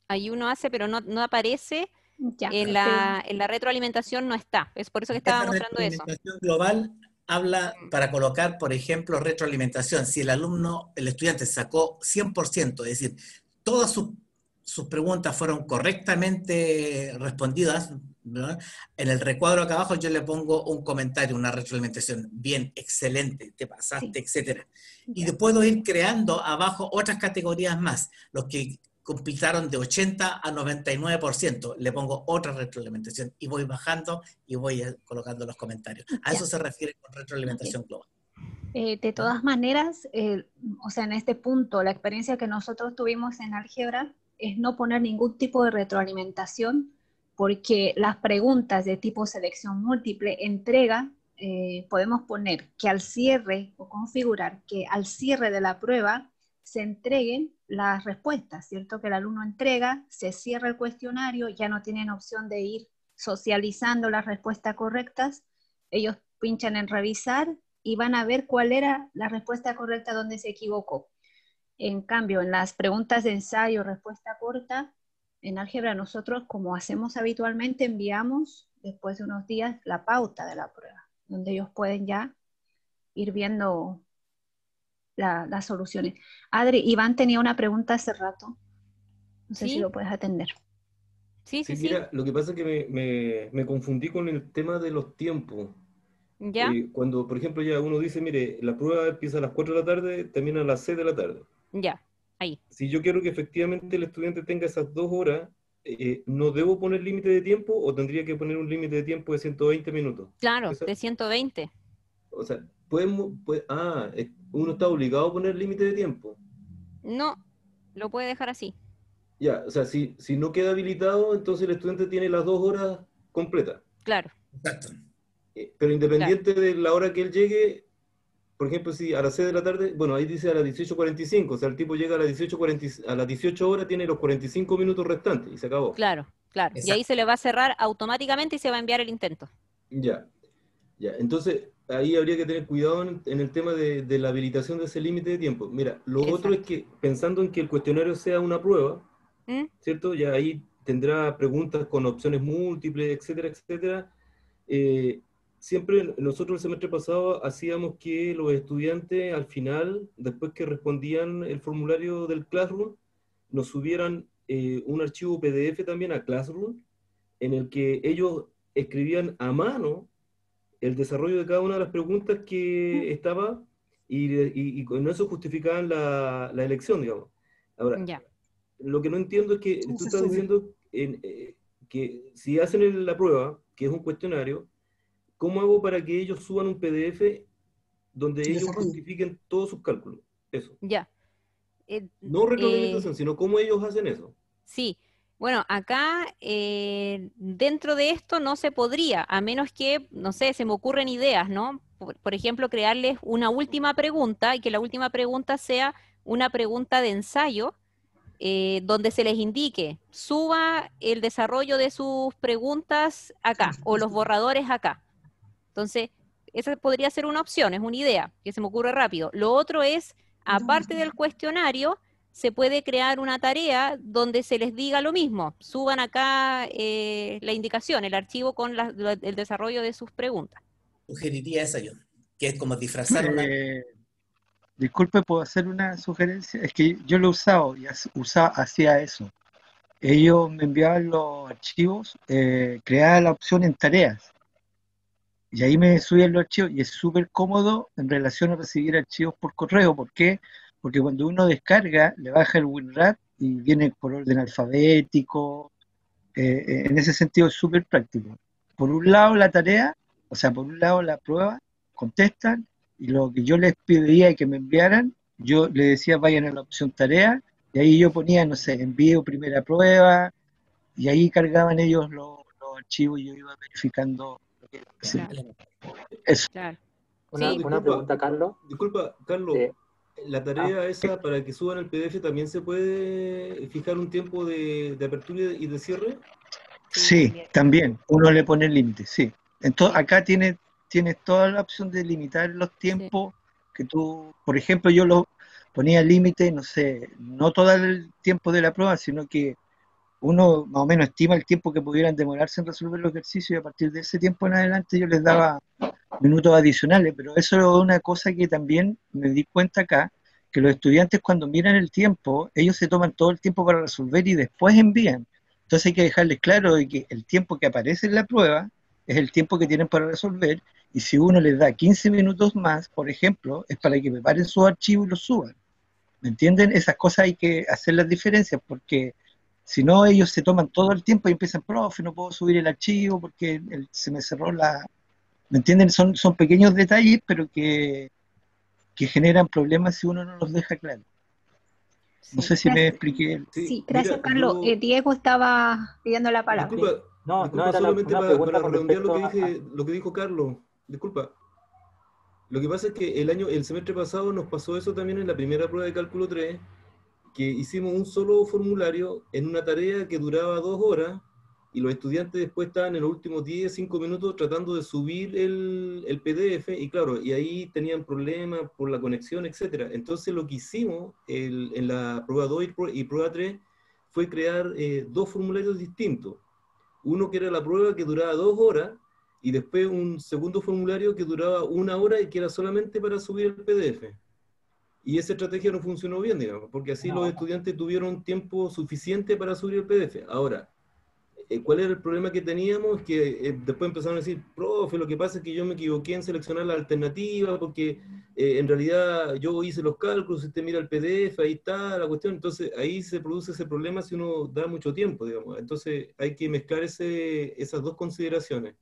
Ahí uno hace, pero no aparece Ya, en la retroalimentación, no está. Es por eso que Esta estaba mostrando eso. retroalimentación global habla para colocar, por ejemplo, retroalimentación. Si el alumno, el estudiante sacó 100%, es decir, todas sus preguntas fueron correctamente respondidas, ¿no? En el recuadro acá abajo yo le pongo un comentario, una retroalimentación. Bien, excelente, te pasaste, sí, etcétera. Y ya. puedo ir creando abajo otras categorías más. Los que completaron de 80 a 99%, le pongo otra retroalimentación y voy bajando y voy colocando los comentarios. A Ya. eso se refiere con Ok. retroalimentación global. De todas maneras, o sea, en este punto, la experiencia que nosotros tuvimos en álgebra es no poner ningún tipo de retroalimentación, porque las preguntas de tipo selección múltiple, entrega, podemos poner que al cierre o configurar que al cierre de la prueba se entreguen las respuestas, ¿cierto? Que el alumno entrega, se cierra el cuestionario, ya no tienen opción de ir socializando las respuestas correctas, ellos pinchan en revisar y van a ver cuál era la respuesta correcta donde se equivocó. En cambio, en las preguntas de ensayo, respuesta corta, en álgebra nosotros, como hacemos habitualmente, enviamos después de unos días la pauta de la prueba, donde ellos pueden ya ir viendo las soluciones. Adri, Iván tenía una pregunta hace rato. No sé si ¿Sí? lo puedes atender. Sí, Sí, sí, sí. mira, lo que pasa es que me confundí con el tema de los tiempos. ¿Ya? Cuando, por ejemplo, ya uno dice, mire, la prueba empieza a las 4 de la tarde, termina a las 6 de la tarde. Ya. Ahí. Si yo quiero que efectivamente el estudiante tenga esas 2 horas, ¿no debo poner límite de tiempo o tendría que poner un límite de tiempo de 120 minutos? Claro, Esa- de 120. o sea, uno está obligado a poner límite de tiempo. No, lo puede dejar así. Ya, o sea, si no queda habilitado, entonces el estudiante tiene las 2 horas completas. Claro, Exacto. Pero claro. independiente de la hora que él llegue, por ejemplo, si a las 6 de la tarde, bueno, ahí dice a las 18:45, o sea, el tipo llega a las 18:40, a las 18 horas, tiene los 45 minutos restantes y se acabó. Claro, claro. Y ahí Exacto. se le va a cerrar automáticamente y se va a enviar el intento. Ya, ya. Entonces, ahí habría que tener cuidado en el tema de la habilitación de ese límite de tiempo. Mira, lo otro es Exacto. que, pensando en que el cuestionario sea una prueba, ¿Mm? ¿cierto? Ya ahí tendrá preguntas con opciones múltiples, etcétera, etcétera. Eh, Siempre nosotros el semestre pasado hacíamos que los estudiantes al final, después que respondían el formulario del Classroom, nos subieran un archivo PDF también a Classroom, en el que ellos escribían a mano el desarrollo de cada una de las preguntas que estaba y con eso justificaban la elección, digamos. Ahora, Ya. lo que no entiendo es que ¿Cómo tú se estás sube? diciendo que si hacen la prueba, que es un cuestionario, ¿cómo hago para que ellos suban un PDF donde ellos Desarrollo. justifiquen todos sus cálculos? Eso. Ya. Eh, No eh, retroalimentación, sino cómo ellos hacen eso. sí. Bueno, acá dentro de esto no se podría, a menos que, no sé, se me ocurren ideas, ¿no? Por ejemplo, crearles una última pregunta y que la última pregunta sea una pregunta de ensayo donde se les indique, suba el desarrollo de sus preguntas acá o los borradores acá. Entonces, esa podría ser una opción, es una idea que se me ocurre rápido. Lo otro es, aparte del cuestionario, se puede crear una tarea donde se les diga lo mismo. Suban acá la indicación, el archivo con el desarrollo de sus preguntas. Sugeriría esa yo, que es como disfrazar una... Disculpe, ¿puedo hacer una sugerencia? Es que yo lo he usado y hacía eso. Ellos me enviaban los archivos, creaba la opción en tareas y ahí me subían los archivos y es súper cómodo en relación a recibir archivos por correo. ¿Por qué? Porque cuando uno descarga, le baja el WinRAR y viene por orden alfabético. En ese sentido es súper práctico. Por un lado la tarea, o sea, por un lado la prueba, contestan y lo que yo les pedía que me enviaran, yo les decía vayan a la opción tarea, y ahí yo ponía, no sé, envío primera prueba, y ahí cargaban ellos los archivos y yo iba verificando lo que sí. Claro, Eso. claro. Una Sí. pregunta, Carlos. Disculpa, Carlos. Eh, La tarea esa para que suban el PDF también se puede fijar un tiempo de apertura y de cierre. Sí, también. Uno le pone límites, sí. Entonces, acá tienes toda la opción de limitar los tiempos que tú, por ejemplo, yo lo ponía límite, no sé, no todo el tiempo de la prueba, sino que uno más o menos estima el tiempo que pudieran demorarse en resolver los ejercicios y a partir de ese tiempo en adelante yo les daba minutos adicionales, pero eso es una cosa que también me di cuenta acá, que los estudiantes cuando miran el tiempo, ellos se toman todo el tiempo para resolver y después envían. Entonces hay que dejarles claro de que el tiempo que aparece en la prueba es el tiempo que tienen para resolver, y si uno les da 15 minutos más, por ejemplo, es para que preparen su archivo y lo suban. ¿Me entienden? Esas cosas hay que hacer las diferencias, porque si no ellos se toman todo el tiempo y empiezan, profe, no puedo subir el archivo porque se me cerró la... ¿Me entienden? Son pequeños detalles, pero que generan problemas si uno no los deja claros. No sé si me expliqué. Sí, gracias, Mira, Carlos. Diego estaba pidiendo la palabra. Disculpa, No, disculpa, era solamente una para pregunta con redondear respecto lo que dijo Carlos. Disculpa. Lo que pasa es que el semestre pasado nos pasó eso también en la primera prueba de cálculo 3, que hicimos un solo formulario en una tarea que duraba 2 horas y los estudiantes después estaban en los últimos 10, 5 minutos tratando de subir el PDF y claro, y ahí tenían problemas por la conexión, etc. Entonces lo que hicimos en la prueba 2 y prueba 3 fue crear 2 formularios distintos. Uno que era la prueba que duraba 2 horas y después un segundo formulario que duraba 1 hora y que era solamente para subir el PDF. Y esa estrategia no funcionó bien, digamos, porque así los estudiantes tuvieron tiempo suficiente para subir el PDF. Ahora, ¿cuál era el problema que teníamos? Que después empezaron a decir, profe, lo que pasa es que yo me equivoqué en seleccionar la alternativa, porque en realidad yo hice los cálculos, usted mira el PDF, ahí está la cuestión, entonces ahí se produce ese problema si uno da mucho tiempo, digamos. Entonces hay que mezclar esas dos consideraciones.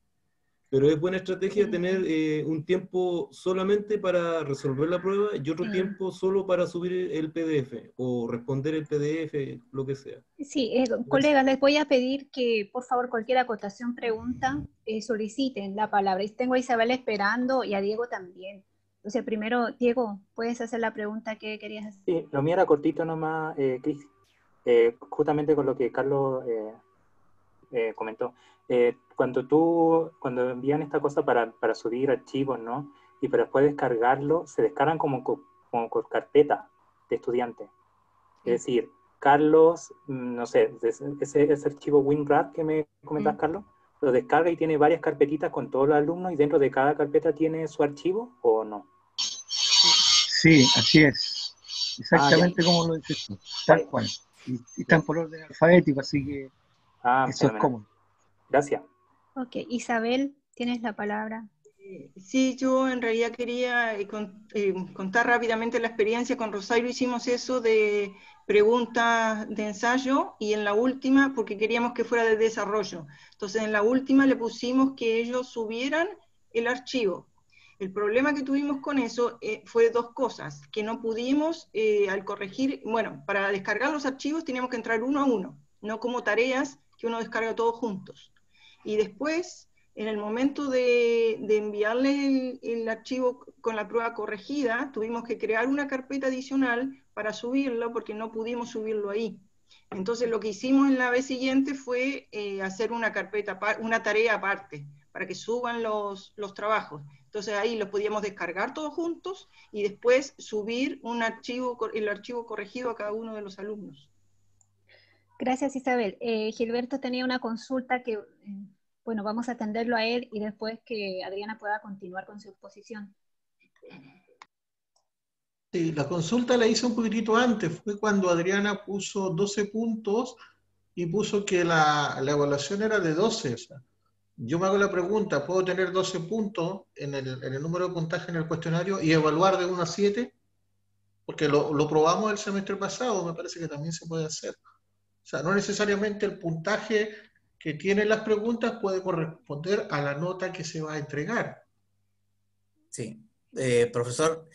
Pero es buena estrategia tener un tiempo solamente para resolver la prueba y otro tiempo solo para subir el PDF o responder el PDF, lo que sea. Sí, colegas, les voy a pedir que por favor cualquier acotación, pregunta, soliciten la palabra. Y tengo a Isabel esperando y a Diego también. Entonces primero, Diego, ¿puedes hacer la pregunta que querías hacer? Sí, lo mío era cortito nomás, Cris, justamente con lo que Carlos comentó. Cuando envían esta cosa para subir archivos, ¿no? Y para después descargarlo, se descargan como con carpeta de estudiantes. Es decir, Carlos, no sé, ese archivo WinRAR que me comentas, Carlos, lo descarga y tiene varias carpetitas con todos los alumnos y dentro de cada carpeta tiene su archivo, ¿o no? Sí, así es. Exactamente como lo dices tú, tal cual. Y están por orden alfabético, así que eso es cómodo. Gracias. Ok, Isabel, tienes la palabra. Sí, yo en realidad quería contar rápidamente la experiencia. Con Rosario hicimos eso de preguntas de ensayo y en la última, porque queríamos que fuera de desarrollo, entonces en la última le pusimos que ellos subieran el archivo. El problema que tuvimos con eso fue 2 cosas, que no pudimos al corregir, bueno, para descargar los archivos teníamos que entrar uno a uno, no como tareas que uno descarga todos juntos. Y después, en el momento de enviarle el archivo con la prueba corregida, tuvimos que crear una carpeta adicional para subirlo, porque no pudimos subirlo ahí. Entonces lo que hicimos en la vez siguiente fue hacer una tarea aparte, para que suban los trabajos. Entonces ahí los podíamos descargar todos juntos, y después subir el archivo corregido a cada uno de los alumnos. Gracias, Isabel. Gilberto tenía una consulta que... bueno, vamos a atenderlo a él y después que Adriana pueda continuar con su exposición. Sí, la consulta la hice un poquitito antes, fue cuando Adriana puso 12 puntos y puso que la evaluación era de 12. O sea, yo me hago la pregunta, ¿puedo tener 12 puntos en el número de puntaje en el cuestionario y evaluar de 1 a 7? Porque lo probamos el semestre pasado, me parece que también se puede hacer. O sea, no necesariamente el puntaje que tienen las preguntas puede corresponder a la nota que se va a entregar. Sí. profesor,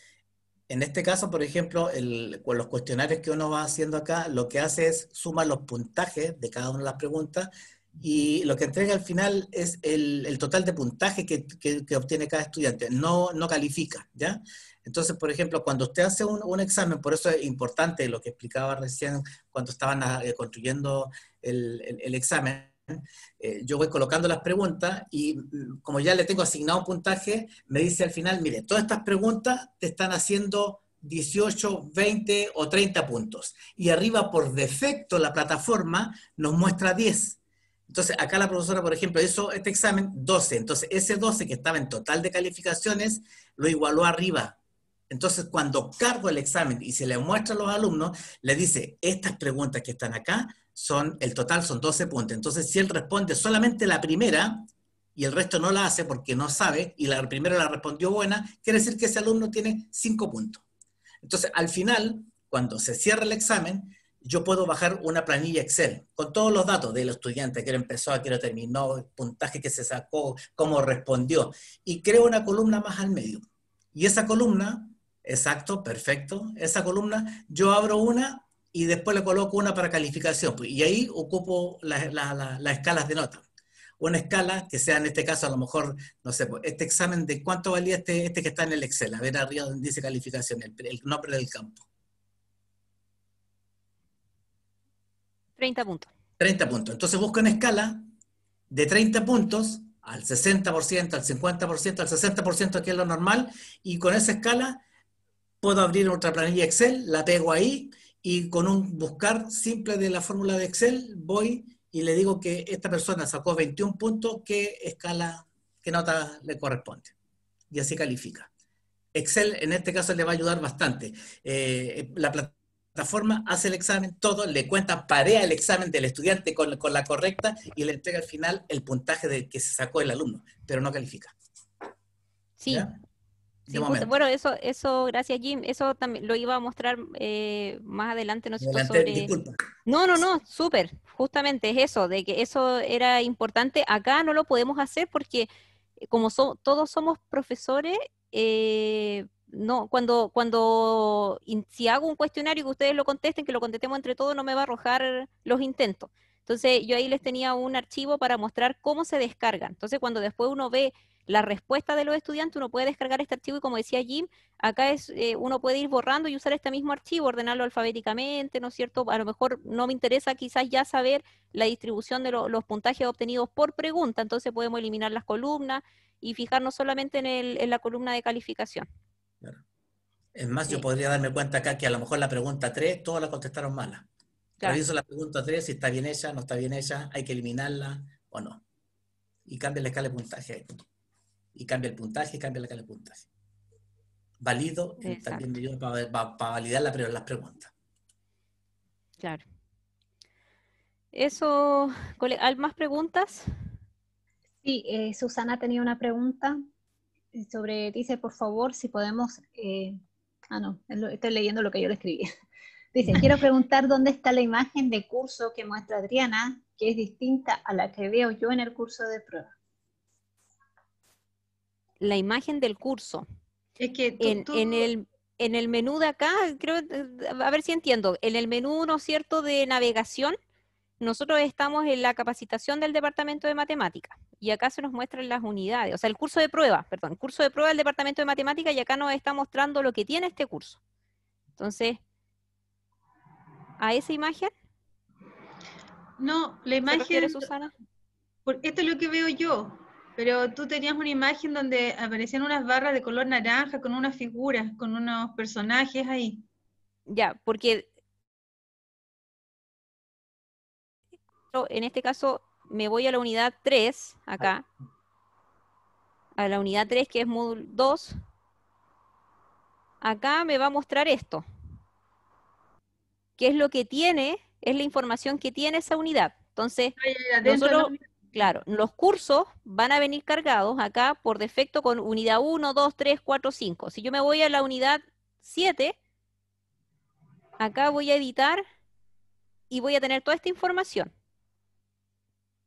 en este caso, por ejemplo, con los cuestionarios que uno va haciendo acá, lo que hace es sumar los puntajes de cada una de las preguntas y lo que entrega al final es el total de puntaje que obtiene cada estudiante, no califica, ¿ya? Entonces, por ejemplo, cuando usted hace un examen, por eso es importante lo que explicaba recién cuando estaban construyendo el examen, yo voy colocando las preguntas y como ya le tengo asignado un puntaje, me dice al final, mire, todas estas preguntas te están haciendo 18, 20 o 30 puntos. Y arriba por defecto la plataforma nos muestra 10. Entonces acá la profesora, por ejemplo, hizo este examen 12. Entonces ese 12 que estaba en total de calificaciones lo igualó arriba. Entonces cuando cargo el examen y se le muestra a los alumnos, le dice, estas preguntas que están acá, el total son 12 puntos. Entonces, si él responde solamente la primera y el resto no la hace porque no sabe y la primera la respondió buena, quiere decir que ese alumno tiene 5 puntos. Entonces, al final, cuando se cierra el examen, yo puedo bajar una planilla Excel con todos los datos del estudiante, que empezó, a que terminó, el puntaje que se sacó, cómo respondió, y creo una columna más al medio. Y esa columna, exacto, perfecto, esa columna, yo abro una y después le coloco una para calificación. Y ahí ocupo las escalas de nota. Una escala que sea, en este caso, a lo mejor, no sé, este examen de cuánto valía este que está en el Excel. A ver arriba donde dice calificación, el nombre del campo. 30 puntos. 30 puntos. Entonces busco una escala de 30 puntos al 60%, al 50%, al 60%, que es lo normal, y con esa escala puedo abrir otra planilla Excel, la pego ahí, y con un buscar simple de la fórmula de Excel, voy y le digo que esta persona sacó 21 puntos, ¿qué escala, qué nota le corresponde? Y así califica. Excel en este caso le va a ayudar bastante. La plataforma hace el examen, todo, le cuenta, parea el examen del estudiante con la correcta y le entrega al final el puntaje de que se sacó el alumno, pero no califica. Sí. ¿Ya? Sí, bueno, eso, gracias Jim, eso también lo iba a mostrar más adelante, ¿no? Disculpa. No, súper, justamente es eso, de que eso era importante. Acá no lo podemos hacer porque como todos somos profesores, no, si hago un cuestionario y que ustedes lo contesten, que lo contestemos entre todos, no me va a arrojar los intentos. Entonces yo ahí les tenía un archivo para mostrar cómo se descargan. Entonces cuando después uno ve la respuesta de los estudiantes, uno puede descargar este archivo y como decía Jim, acá uno puede ir borrando y usar este mismo archivo, ordenarlo alfabéticamente, ¿no es cierto? A lo mejor no me interesa quizás ya saber la distribución de los puntajes obtenidos por pregunta, entonces podemos eliminar las columnas y fijarnos solamente en la columna de calificación. Claro. Es más, yo podría darme cuenta acá que a lo mejor la pregunta 3, todas la contestaron malas. Claro. Reviso la pregunta 3, si está bien hecha, no está bien hecha, hay que eliminarla o no. Y cambia la escala de puntaje. Y cambia el puntaje y cambia la escala de puntaje. Valido, también me ayuda para validar las preguntas. Claro. Eso, ¿hay más preguntas? Sí, Susana tenía una pregunta dice, por favor, si podemos, estoy leyendo lo que yo le escribí. Dice, quiero preguntar dónde está la imagen de curso que muestra Adriana, que es distinta a la que veo yo en el curso de prueba. La imagen del curso. Es que en el menú de acá, creo, a ver si entiendo, en el menú, ¿no es cierto?, de navegación, nosotros estamos en la capacitación del Departamento de Matemáticas y acá se nos muestran las unidades, o sea, el curso de prueba del Departamento de Matemáticas y acá nos está mostrando lo que tiene este curso. Entonces, ¿a esa imagen? No, la imagen... ¿Se refiere, Susana? Esto es lo que veo yo, pero tú tenías una imagen donde aparecían unas barras de color naranja con unas figuras, con unos personajes ahí. Ya, porque... en este caso me voy a la unidad 3, acá, a la unidad 3 que es módulo 2, acá me va a mostrar esto, que es lo que tiene, es la información que tiene esa unidad. Entonces, nosotros, claro, los cursos van a venir cargados acá por defecto con unidad 1, 2, 3, 4, 5. Si yo me voy a la unidad 7, acá voy a editar y voy a tener toda esta información.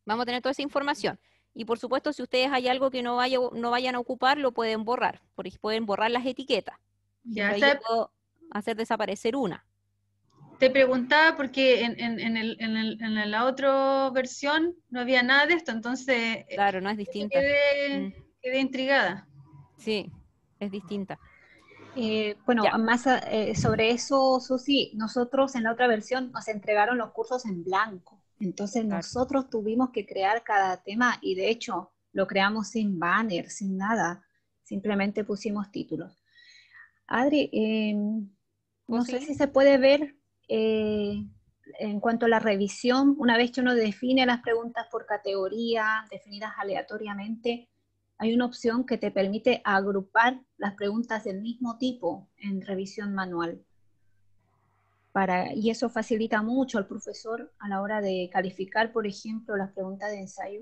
Vamos a tener toda esa información. Y por supuesto, si ustedes hay algo que no vayan a ocupar, lo pueden borrar. Pueden borrar las etiquetas. Ya, Ahí yo puedo hacer desaparecer una. te preguntaba porque en la otra versión no había nada de esto, entonces Claro, no es distinta. quedé intrigada. Sí, es distinta. Bueno, Ya. más sobre eso, Susi, nosotros en la otra versión nos entregaron los cursos en blanco. Entonces Claro. nosotros tuvimos que crear cada tema y de hecho lo creamos sin banner, sin nada. Simplemente pusimos títulos. Adri, no sé si se puede ver en cuanto a la revisión, una vez que uno define las preguntas por categoría, definidas aleatoriamente, hay una opción que te permite agrupar las preguntas del mismo tipo en revisión manual. Y eso facilita mucho al profesor a la hora de calificar, por ejemplo, las preguntas de ensayo.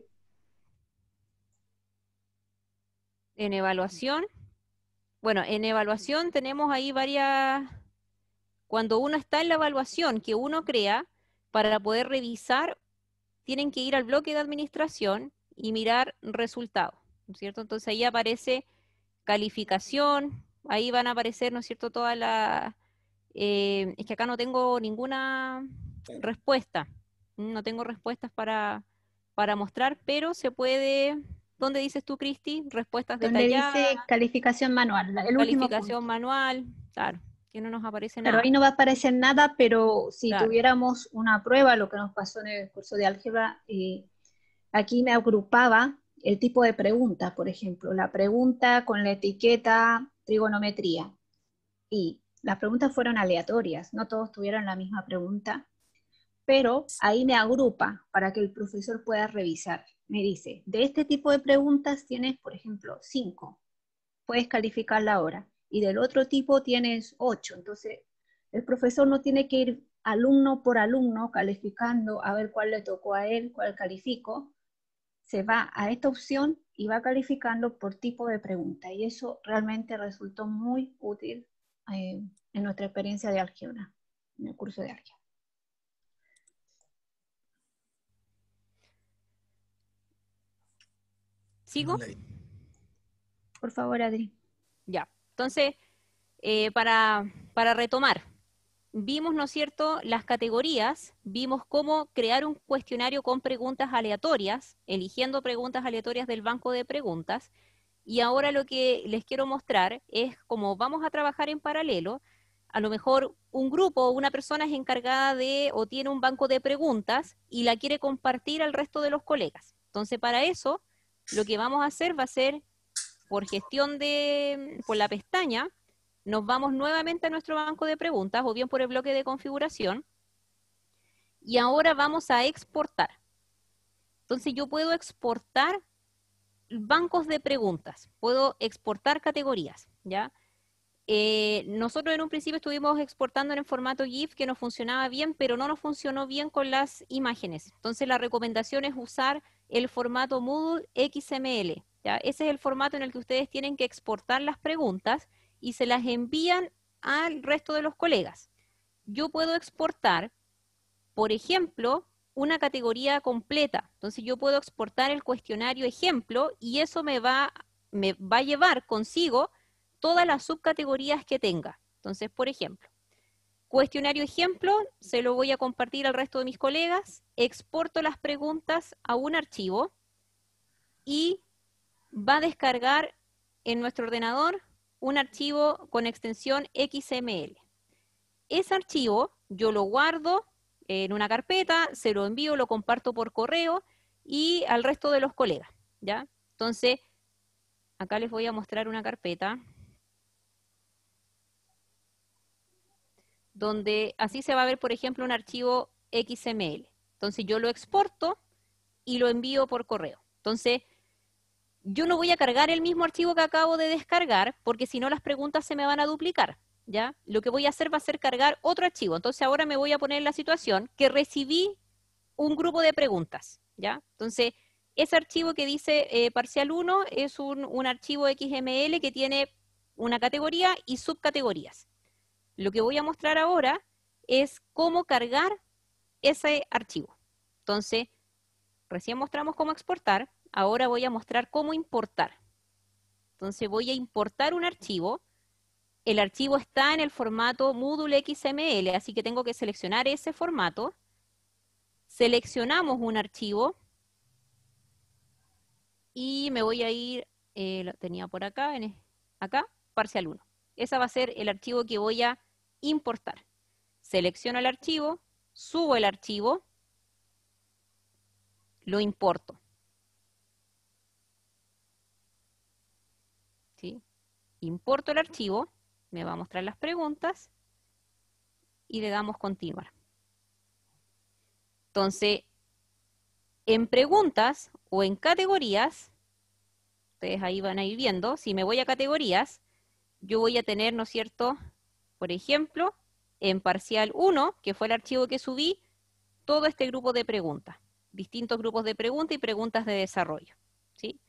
En evaluación, bueno, en evaluación tenemos ahí varias... Cuando uno está en la evaluación que uno crea, para poder revisar, tienen que ir al bloque de administración y mirar resultados, ¿no es cierto? Entonces ahí aparece calificación, ahí van a aparecer, ¿no es cierto?, todas las... es que acá no tengo ninguna respuesta, no tengo respuestas para mostrar, pero se puede... ¿Dónde dices tú, Cristi? Respuestas Donde detalladas. dice calificación manual, el último Calificación punto. manual, claro, que no nos aparece Claro, nada. ahí no va a aparecer nada, pero si Claro. tuviéramos una prueba, lo que nos pasó en el curso de álgebra, aquí me agrupaba el tipo de pregunta, por ejemplo, la pregunta con la etiqueta trigonometría. Y las preguntas fueron aleatorias, no todos tuvieron la misma pregunta, pero ahí me agrupa para que el profesor pueda revisar. Me dice, de este tipo de preguntas tienes, por ejemplo, 5, puedes calificarla ahora, y del otro tipo tienes 8, entonces el profesor no tiene que ir alumno por alumno calificando a ver cuál le tocó a él, cuál califico, se va a esta opción y va calificando por tipo de pregunta, y eso realmente resultó muy útil en nuestra experiencia de álgebra, en el curso de álgebra. ¿Sigo? Por favor, Adri. Ya, entonces, para retomar, vimos, ¿no es cierto?, las categorías, vimos cómo crear un cuestionario con preguntas aleatorias, eligiendo preguntas aleatorias del banco de preguntas, y ahora lo que les quiero mostrar es cómo vamos a trabajar en paralelo. A lo mejor un grupo o una persona es encargada de o tiene un banco de preguntas y la quiere compartir al resto de los colegas. Entonces, para eso, lo que vamos a hacer va a ser, por la pestaña, nos vamos nuevamente a nuestro banco de preguntas o bien por el bloque de configuración y ahora vamos a exportar. Entonces yo puedo exportar bancos de preguntas, puedo exportar categorías, ¿ya? Nosotros en un principio estuvimos exportando en el formato GIF que nos funcionaba bien, pero no nos funcionó bien con las imágenes. Entonces la recomendación es usar el formato Moodle XML, ¿ya? Ese es el formato en el que ustedes tienen que exportar las preguntas y se las envían al resto de los colegas. Yo puedo exportar, por ejemplo, una categoría completa. Entonces yo puedo exportar el cuestionario ejemplo y eso me va a llevar consigo todas las subcategorías que tenga. Entonces, por ejemplo, cuestionario ejemplo, se lo voy a compartir al resto de mis colegas, exporto las preguntas a un archivo y va a descargar en nuestro ordenador un archivo con extensión XML. Ese archivo yo lo guardo en una carpeta, se lo envío, lo comparto por correo y al resto de los colegas, ¿ya? Entonces, acá les voy a mostrar una carpeta donde así se va a ver, por ejemplo, un archivo XML. Entonces yo lo exporto y lo envío por correo. Entonces, yo no voy a cargar el mismo archivo que acabo de descargar, porque si no las preguntas se me van a duplicar, ¿ya? Lo que voy a hacer va a ser cargar otro archivo. Entonces ahora me voy a poner en la situación que recibí un grupo de preguntas, ¿ya? Entonces, ese archivo que dice parcial 1 es un archivo XML que tiene una categoría y subcategorías. Lo que voy a mostrar ahora es cómo cargar ese archivo. Entonces, recién mostramos cómo exportar. ahora voy a mostrar cómo importar. Entonces voy a importar un archivo. El archivo está en el formato Moodle XML, así que tengo que seleccionar ese formato. Seleccionamos un archivo y me voy a ir, lo tenía por acá, acá, parcial 1. Ese va a ser el archivo que voy a importar. Selecciono el archivo, subo el archivo, lo importo. ¿Sí? Importo el archivo, me va a mostrar las preguntas y le damos continuar. Entonces, en preguntas o en categorías, ustedes ahí van a ir viendo, si me voy a categorías, yo voy a tener, ¿no es cierto?, por ejemplo, en parcial 1, que fue el archivo que subí, todo este grupo de preguntas, distintos grupos de preguntas y preguntas de desarrollo, ¿sí?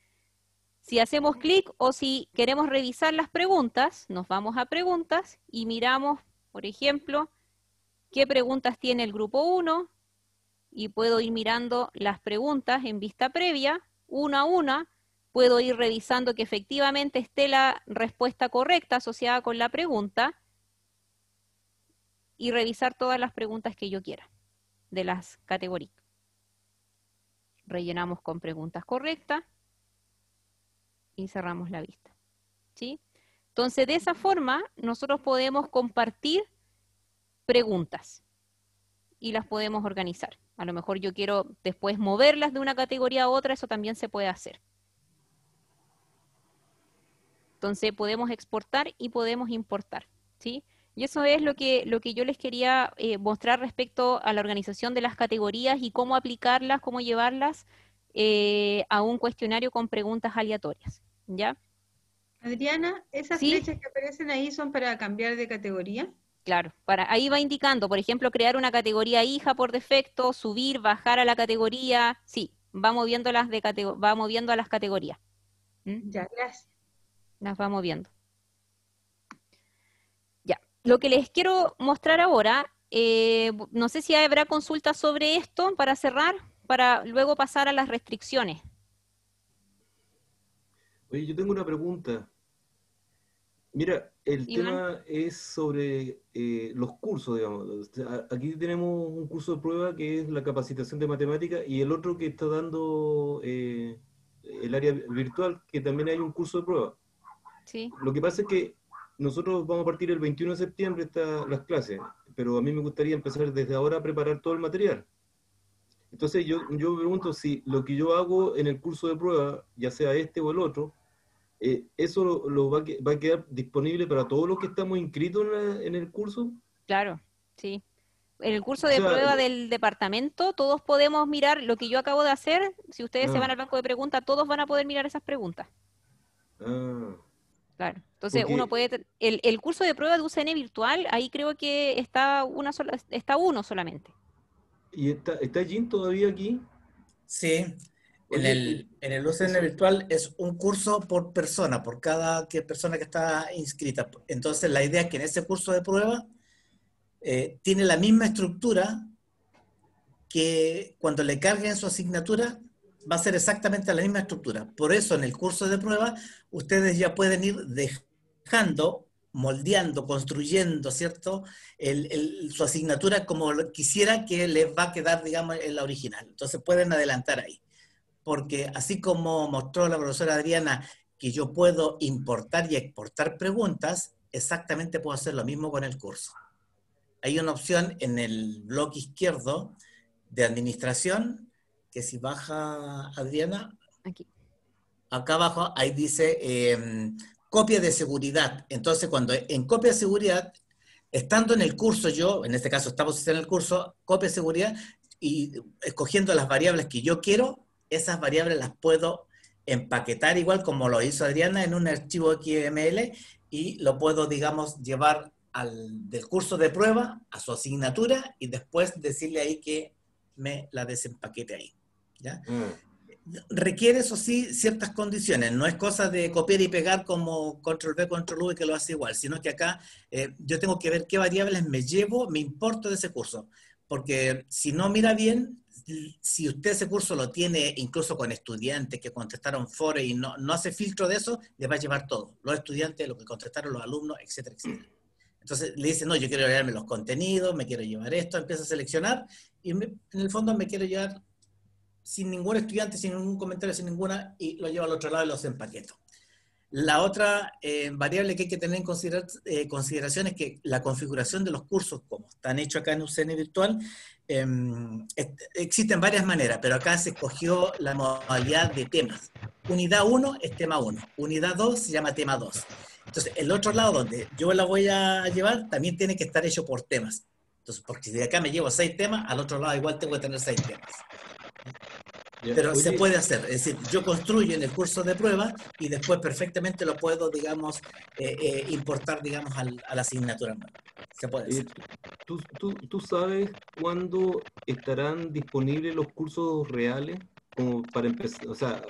Si hacemos clic o si queremos revisar las preguntas, nos vamos a preguntas y miramos, por ejemplo, qué preguntas tiene el grupo 1, y puedo ir mirando las preguntas en vista previa, una a una, puedo ir revisando que efectivamente esté la respuesta correcta asociada con la pregunta, y revisar todas las preguntas que yo quiera, de las categorías. Rellenamos con preguntas correctas, y cerramos la vista, ¿sí? Entonces, de esa forma, nosotros podemos compartir preguntas, y las podemos organizar. A lo mejor yo quiero después moverlas de una categoría a otra, eso también se puede hacer. Entonces podemos exportar y podemos importar, ¿sí? Y eso es lo que yo les quería mostrar respecto a la organización de las categorías y cómo aplicarlas, cómo llevarlas a un cuestionario con preguntas aleatorias, ¿ya? Adriana, ¿esas ¿Sí? flechas que aparecen ahí son para cambiar de categoría? Claro, ahí va indicando, por ejemplo, crear una categoría hija por defecto, subir, bajar a la categoría, sí, va moviendo va moviendo a las categorías. Ya, gracias. Las va moviendo. Ya, lo que les quiero mostrar ahora, no sé si habrá consultas sobre esto para cerrar, para luego pasar a las restricciones. Oye, yo tengo una pregunta. Mira, el Iván. tema es sobre los cursos, digamos. O sea, aquí tenemos un curso de prueba que es la capacitación de matemática y el otro que está dando el área virtual, que también hay un curso de prueba. Sí. Lo que pasa es que nosotros vamos a partir el 21 de septiembre las clases, pero a mí me gustaría empezar desde ahora a preparar todo el material. Entonces yo me pregunto si lo que yo hago en el curso de prueba, ya sea este o el otro, ¿eso va a quedar disponible para todos los que estamos inscritos en el curso? Claro, sí. En el curso O de sea, prueba del departamento, todos podemos mirar lo que yo acabo de hacer. Si ustedes se van al banco de preguntas, todos van a poder mirar esas preguntas. Claro. Entonces, porque, uno puede... El curso de prueba de UCN virtual, ahí creo que está uno solamente. ¿Y está Jin todavía aquí? Sí. Oye, En el UCN virtual es un curso por persona, por cada persona que está inscrita. Entonces, la idea es que en ese curso de prueba tiene la misma estructura que cuando le carguen su asignatura va a ser exactamente la misma estructura. Por eso en el curso de prueba ustedes ya pueden ir dejando, moldeando, construyendo, ¿cierto? Su asignatura como quisiera que les va a quedar, digamos, en la original. Entonces pueden adelantar ahí. Porque así como mostró la profesora Adriana que yo puedo importar y exportar preguntas, exactamente puedo hacer lo mismo con el curso. Hay una opción en el bloque izquierdo de administración, que si baja Adriana, aquí, acá abajo, ahí dice copia de seguridad. Entonces, cuando en copia de seguridad, estando en el curso yo, en este caso estamos en el curso, copia de seguridad, y escogiendo las variables que yo quiero, esas variables las puedo empaquetar igual como lo hizo Adriana en un archivo XML y lo puedo, digamos, llevar del curso de prueba a su asignatura y después decirle ahí que me la desempaquete ahí, ¿ya? Requiere, eso sí, ciertas condiciones. No es cosa de copiar y pegar como Control-V, Control-V que lo hace igual, sino que acá yo tengo que ver qué variables me llevo, me importo de ese curso. Porque si no mira bien, si usted ese curso lo tiene incluso con estudiantes que contestaron foro y no hace filtro de eso, le va a llevar todo. Los estudiantes, lo que contestaron los alumnos, etcétera, etcétera. Entonces le dice, no, yo quiero llevarme los contenidos, me quiero llevar esto, empieza a seleccionar y en el fondo me quiero llevar sin ningún estudiante, sin ningún comentario, sin ninguna, y lo llevo al otro lado y los empaqueto. La otra variable que hay que tener en consideración es que la configuración de los cursos, como están hechos acá en UCN Virtual, existen varias maneras, pero acá se escogió la modalidad de temas. Unidad 1 es tema 1, unidad 2 se llama tema 2. Entonces, el otro lado donde yo la voy a llevar también tiene que estar hecho por temas. Entonces, porque si de acá me llevo 6 temas, al otro lado igual tengo que tener 6 temas. Pero se puede hacer, es decir, yo construyo en el curso de prueba y después perfectamente lo puedo, digamos, importar, digamos, a la asignatura. Se puede hacer. ¿Tú sabes cuándo estarán disponibles los cursos reales? Como para empezar, o sea, ahora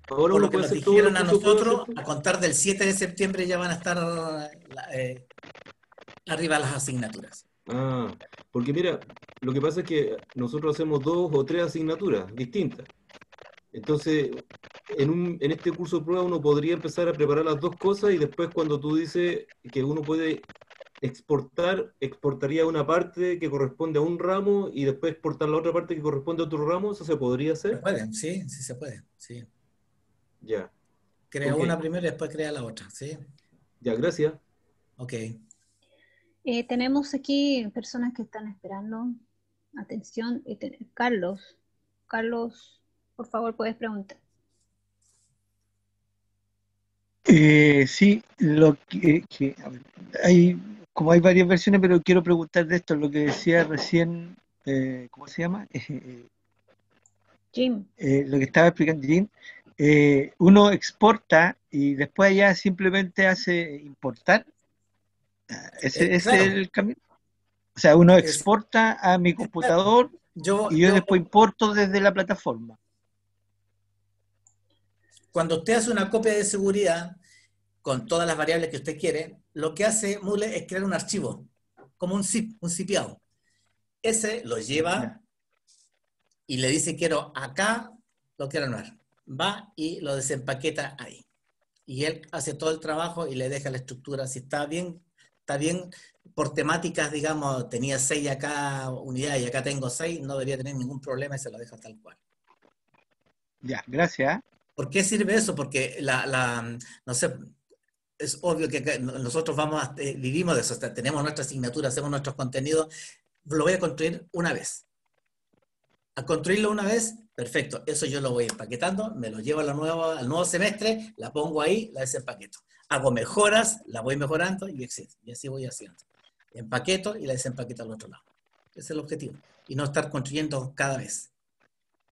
Por uno lo que puede nos hacer todo dijeron a nosotros, a contar del 7 de septiembre ya van a estar arriba las asignaturas. Ah, porque mira, lo que pasa es que nosotros hacemos 2 o 3 asignaturas distintas. Entonces, en este curso de prueba uno podría empezar a preparar las 2 cosas y después cuando tú dices que uno puede exportaría una parte que corresponde a un ramo y después exportar la otra parte que corresponde a otro ramo, ¿eso se podría hacer? Se puede, sí, sí se puede, sí. Ya. Crea Ok. una primero y después crea la otra, ¿sí? Ya, gracias. Ok. Tenemos aquí personas que están esperando. Atención, Carlos. Carlos, por favor, puedes preguntar. Sí, a ver, como hay varias versiones, pero quiero preguntar de esto, lo que decía recién, ¿cómo se llama? Jim. Lo que estaba explicando Jim, uno exporta y después allá simplemente hace importar. Ese es Claro. el camino. O sea, uno exporta a mi computador y yo después importo desde la plataforma. Cuando usted hace una copia de seguridad con todas las variables que usted quiere, lo que hace Moodle es crear un archivo, como un zip, un zipeado. Ese lo lleva y le dice quiero acá, lo quiero anular. Va y lo desempaqueta ahí. Y él hace todo el trabajo y le deja la estructura. Si está bien por temáticas, digamos, tenía 6 acá unidades y acá tengo 6, no debería tener ningún problema y se lo deja tal cual. Ya, gracias. ¿Por qué sirve eso? Porque no sé, es obvio que nosotros vivimos de eso, tenemos nuestra asignatura, hacemos nuestros contenidos, lo voy a construir una vez. A construirlo una vez, perfecto, eso yo lo voy empaquetando, me lo llevo al nuevo semestre, la pongo ahí, la desempaqueto. Hago mejoras, la voy mejorando y así voy haciendo. Empaqueto y la desempaqueto al otro lado. Ese es el objetivo. Y no estar construyendo cada vez.